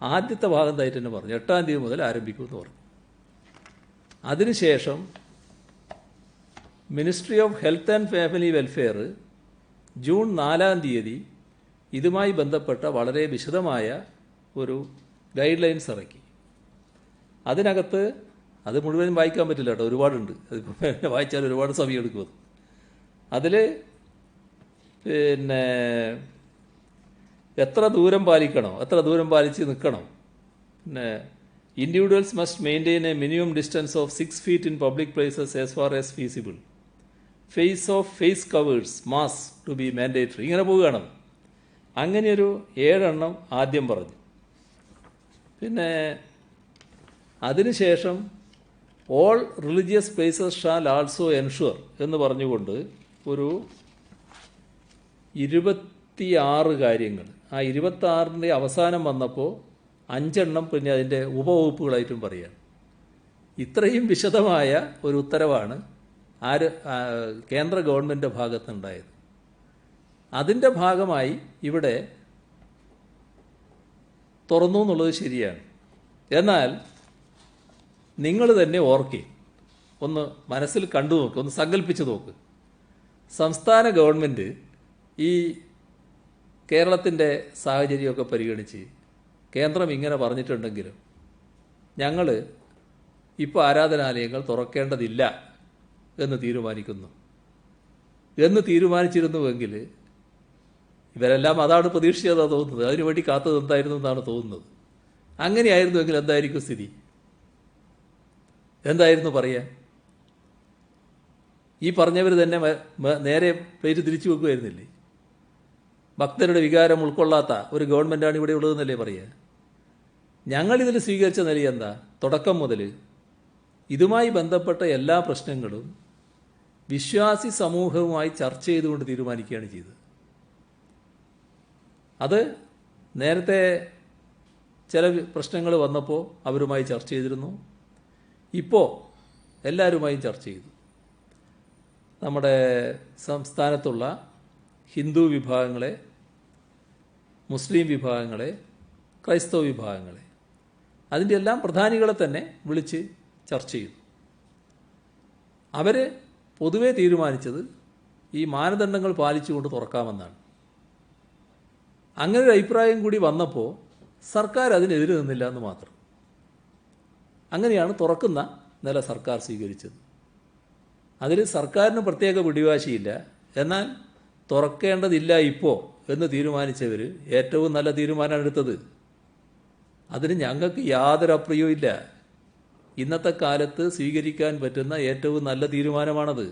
ആദ്യത്തെ ഭാഗത്തായിട്ട് തന്നെ പറഞ്ഞു 8ാം തീയതി മുതൽ ആരംഭിക്കുമെന്ന് പറഞ്ഞു. അതിനുശേഷം ministry of health and family welfare June 4ാം തീയതി ഇതുമായി ബന്ധപ്പെട്ട വളരെ വിശദമായ ഒരു ഗൈഡ് ലൈൻസ് ഇറക്കി. അതിനകത്ത് അത് മുഴുവൻ വായിക്കാൻ പറ്റില്ല കേട്ടോ, ഒരുപാടുണ്ട്. അതിപ്പോൾ വായിച്ചാൽ ഒരുപാട് സമയം എടുക്കും. അതിൽ എത്ര ദൂരം പാലിക്കണം, എത്ര ദൂരം പാലിച്ച് നിൽക്കണം, Individuals must maintain a minimum distance of 6 feet in public places as far as feasible. Face covers, masks to be mandatory. ഇങ്ങനെ പോവുകയാണ്. അങ്ങനെയൊരു 7 എണ്ണം ആദ്യം പറഞ്ഞു. പിന്നെ അതിനുശേഷം all religious places shall also ensure എന്ന് പറഞ്ഞുകൊണ്ട് ഒരു 26 കാര്യങ്ങൾ. ആ 26ൻ്റെ അവസാനം വന്നപ്പോൾ 5 എണ്ണം പിന്നെ അതിൻ്റെ ഉപവകുപ്പുകളായിട്ടും പറയാം. ഇത്രയും വിശദമായ ഒരു ഉത്തരവാണ് കേന്ദ്ര ഗവൺമെൻറ് ഭാഗത്തുണ്ടായത്. അതിൻ്റെ ഭാഗമായി ഇവിടെ തുറന്നു എന്നുള്ളത് ശരിയാണ്. എന്നാൽ നിങ്ങൾ തന്നെ ഓർക്കുക, ഒന്ന് മനസ്സിൽ കണ്ടു നോക്ക്, ഒന്ന് സങ്കല്പിച്ച് നോക്ക്. സംസ്ഥാന ഗവൺമെൻറ് ഈ കേരളത്തിൻ്റെ സാഹചര്യമൊക്കെ പരിഗണിച്ച് കേന്ദ്രം ഇങ്ങനെ പറഞ്ഞിട്ടുണ്ടെങ്കിലും ഞങ്ങൾ ഇപ്പോൾ ആരാധനാലയങ്ങൾ തുറക്കേണ്ടതില്ല എന്ന് തീരുമാനിച്ചിരുന്നുവെങ്കിൽ ഇവരെല്ലാം അതാണ് പ്രതീക്ഷിച്ചതാണ് തോന്നുന്നത്. അതിനുവേണ്ടി കാത്തത് എന്തായിരുന്നു എന്നാണ് തോന്നുന്നത്. അങ്ങനെയായിരുന്നുവെങ്കിൽ എന്തായിരിക്കും സ്ഥിതി? എന്തായിരുന്നു പറയുക? ഈ പറഞ്ഞവർ തന്നെ നേരെ പ്ലേറ്റ് തിരിച്ചു വെക്കുമായിരുന്നില്ലേ? ഭക്തരുടെ വികാരം ഉൾക്കൊള്ളാത്ത ഒരു ഗവൺമെൻറ്റാണ് ഇവിടെ ഉള്ളതെന്നല്ലേ പറയുക. ഞങ്ങളിതിൽ സ്വീകരിച്ച നില എന്താ? തുടക്കം മുതൽ ഇതുമായി ബന്ധപ്പെട്ട എല്ലാ പ്രശ്നങ്ങളും വിശ്വാസി സമൂഹവുമായി ചർച്ച ചെയ്തുകൊണ്ട് തീരുമാനിക്കുകയാണ് ചെയ്തത്. അത് നേരത്തെ ചില പ്രശ്നങ്ങൾ വന്നപ്പോൾ അവരുമായി ചർച്ച ചെയ്തിരുന്നു. ഇപ്പോൾ എല്ലാവരുമായും ചർച്ച ചെയ്തു. നമ്മുടെ സംസ്ഥാനത്തുള്ള ഹിന്ദു വിഭാഗങ്ങളെ, മുസ്ലിം വിഭാഗങ്ങളെ, ക്രൈസ്തവ വിഭാഗങ്ങളെ, അതിൻ്റെ എല്ലാം പ്രധാനികളെ തന്നെ വിളിച്ച് ചർച്ച ചെയ്തു. അവർ പൊതുവെ തീരുമാനിച്ചത് ഈ മാനദണ്ഡങ്ങൾ പാലിച്ചുകൊണ്ട് തുറക്കാമെന്നാണ്. അങ്ങനെ ഒരു അഭിപ്രായം കൂടി വന്നപ്പോൾ സർക്കാർ അതിനെതിരെ നിന്നില്ല എന്ന് മാത്രം. അങ്ങനെയാണ് തുറക്കുന്ന നില സർക്കാർ സ്വീകരിച്ചത്. അതിൽ സർക്കാരിന് പ്രത്യേക പിടിവാശിയില്ല. എന്നാൽ തുറക്കേണ്ടതില്ല ഇപ്പോൾ എന്ന് തീരുമാനിച്ചവർ ഏറ്റവും നല്ല തീരുമാനമാണ് എടുത്തത്. അതിന് ഞങ്ങൾക്ക് യാതൊരു അപ്രിയവും ഇല്ല. ഇന്നത്തെ കാലത്ത് സ്വീകരിക്കാൻ പറ്റുന്ന ഏറ്റവും നല്ല തീരുമാനമാണത്.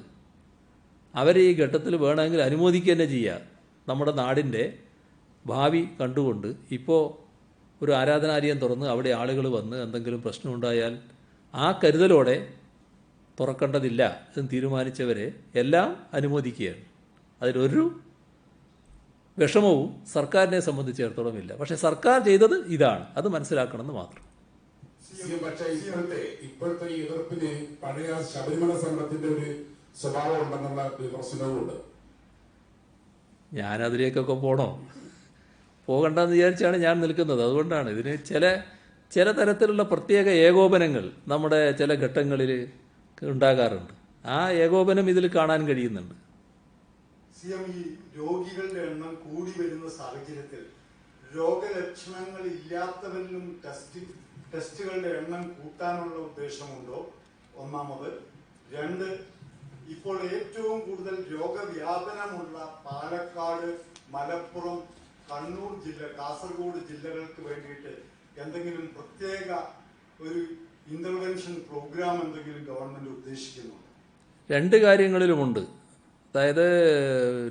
അവരെ ഈ ഘട്ടത്തിൽ വേണമെങ്കിൽ അനുമോദിക്കുക തന്നെ ചെയ്യുക. നമ്മുടെ നാടിൻ്റെ ഭാവി കണ്ടുകൊണ്ട് ഇപ്പോൾ ഒരു ആരാധനാലയം തുറന്ന് അവിടെ ആളുകൾ വന്ന് എന്തെങ്കിലും പ്രശ്നമുണ്ടായാൽ ആ കരുതലോടെ തുറക്കേണ്ടതില്ല എന്ന് തീരുമാനിച്ചവരെ എല്ലാം അനുമോദിക്കുകയാണ്. അതിലൊരു വിഷമവും സർക്കാരിനെ സംബന്ധിച്ചിടത്തോളം ഇല്ല. പക്ഷെ സർക്കാർ ചെയ്തത് ഇതാണ്, അത് മനസ്സിലാക്കണമെന്ന് മാത്രം. പക്ഷേ ഇപ്പോഴത്തെ ഈ എതിർപ്പിന് പഴയ ശബരിമല സമരത്തിന്റെ ഒരു സ്വഭാവം ഉണ്ടെന്നുള്ള വിമർശനവുമുണ്ട്. ഞാനതിലേക്കൊക്കെ പോകണ്ടെന്ന് വിചാരിച്ചാണ് ഞാൻ നിൽക്കുന്നത്. അതുകൊണ്ടാണ് ഇതിന് ചില തരത്തിലുള്ള പ്രത്യേക ഏകോപനങ്ങൾ നമ്മുടെ ചില ഘട്ടങ്ങളിൽ ഉണ്ടാകാറുണ്ട്. ആ ഏകോപനം ഇതിൽ കാണാൻ കഴിയുന്നുണ്ട്. സിഎം, ഈ രോഗികളുടെ എണ്ണം കൂടി വരുന്ന സാഹചര്യത്തിൽ രോഗലക്ഷണങ്ങൾ ഇല്ലാത്തവരിലും ടെസ്റ്റുകളുടെ എണ്ണം കൂട്ടാനുള്ള ഉദ്ദേശമുണ്ടോ? ഒന്നാമത്. 2, ഇപ്പോൾ ഏറ്റവും കൂടുതൽ രോഗവ്യാപനമുള്ള പാലക്കാട്, മലപ്പുറം, കണ്ണൂർ ജില്ല, കാസർഗോഡ് ജില്ലകൾക്ക് വേണ്ടിയിട്ട് എന്തെങ്കിലും പ്രത്യേക ഒരു ഇന്റർവെൻഷൻ പ്രോഗ്രാം എന്തെങ്കിലും ഗവൺമെന്റ് ഉദ്ദേശിക്കുന്നുണ്ടോ? 2 കാര്യങ്ങളിലുമുണ്ട്. അതായത്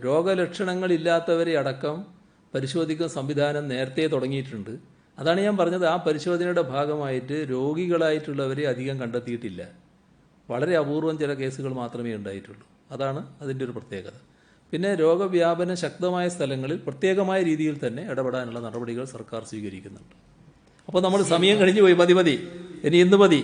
രോഗലക്ഷണങ്ങളില്ലാത്തവരെ അടക്കം പരിശോധിക്കുന്ന സംവിധാനം നേരത്തെ തുടങ്ങിയിട്ടുണ്ട്. അതാണ് ഞാൻ പറഞ്ഞത്. ആ പരിശോധനയുടെ ഭാഗമായിട്ട് രോഗികളായിട്ടുള്ളവരെ അധികം കണ്ടെത്തിയിട്ടില്ല. വളരെ അപൂർവം ചില കേസുകൾ മാത്രമേ ഉണ്ടായിട്ടുള്ളൂ. അതാണ് അതിൻ്റെ ഒരു പ്രത്യേകത. പിന്നെ രോഗവ്യാപനം ശക്തമായ സ്ഥലങ്ങളിൽ പ്രത്യേകമായ രീതിയിൽ തന്നെ ഇടപെടാനുള്ള നടപടികൾ സർക്കാർ സ്വീകരിക്കുന്നുണ്ട്. അപ്പോൾ നമ്മൾ സമയം കഴിഞ്ഞു പോയി. മതി, ഇനി ഇന്ന് മതി.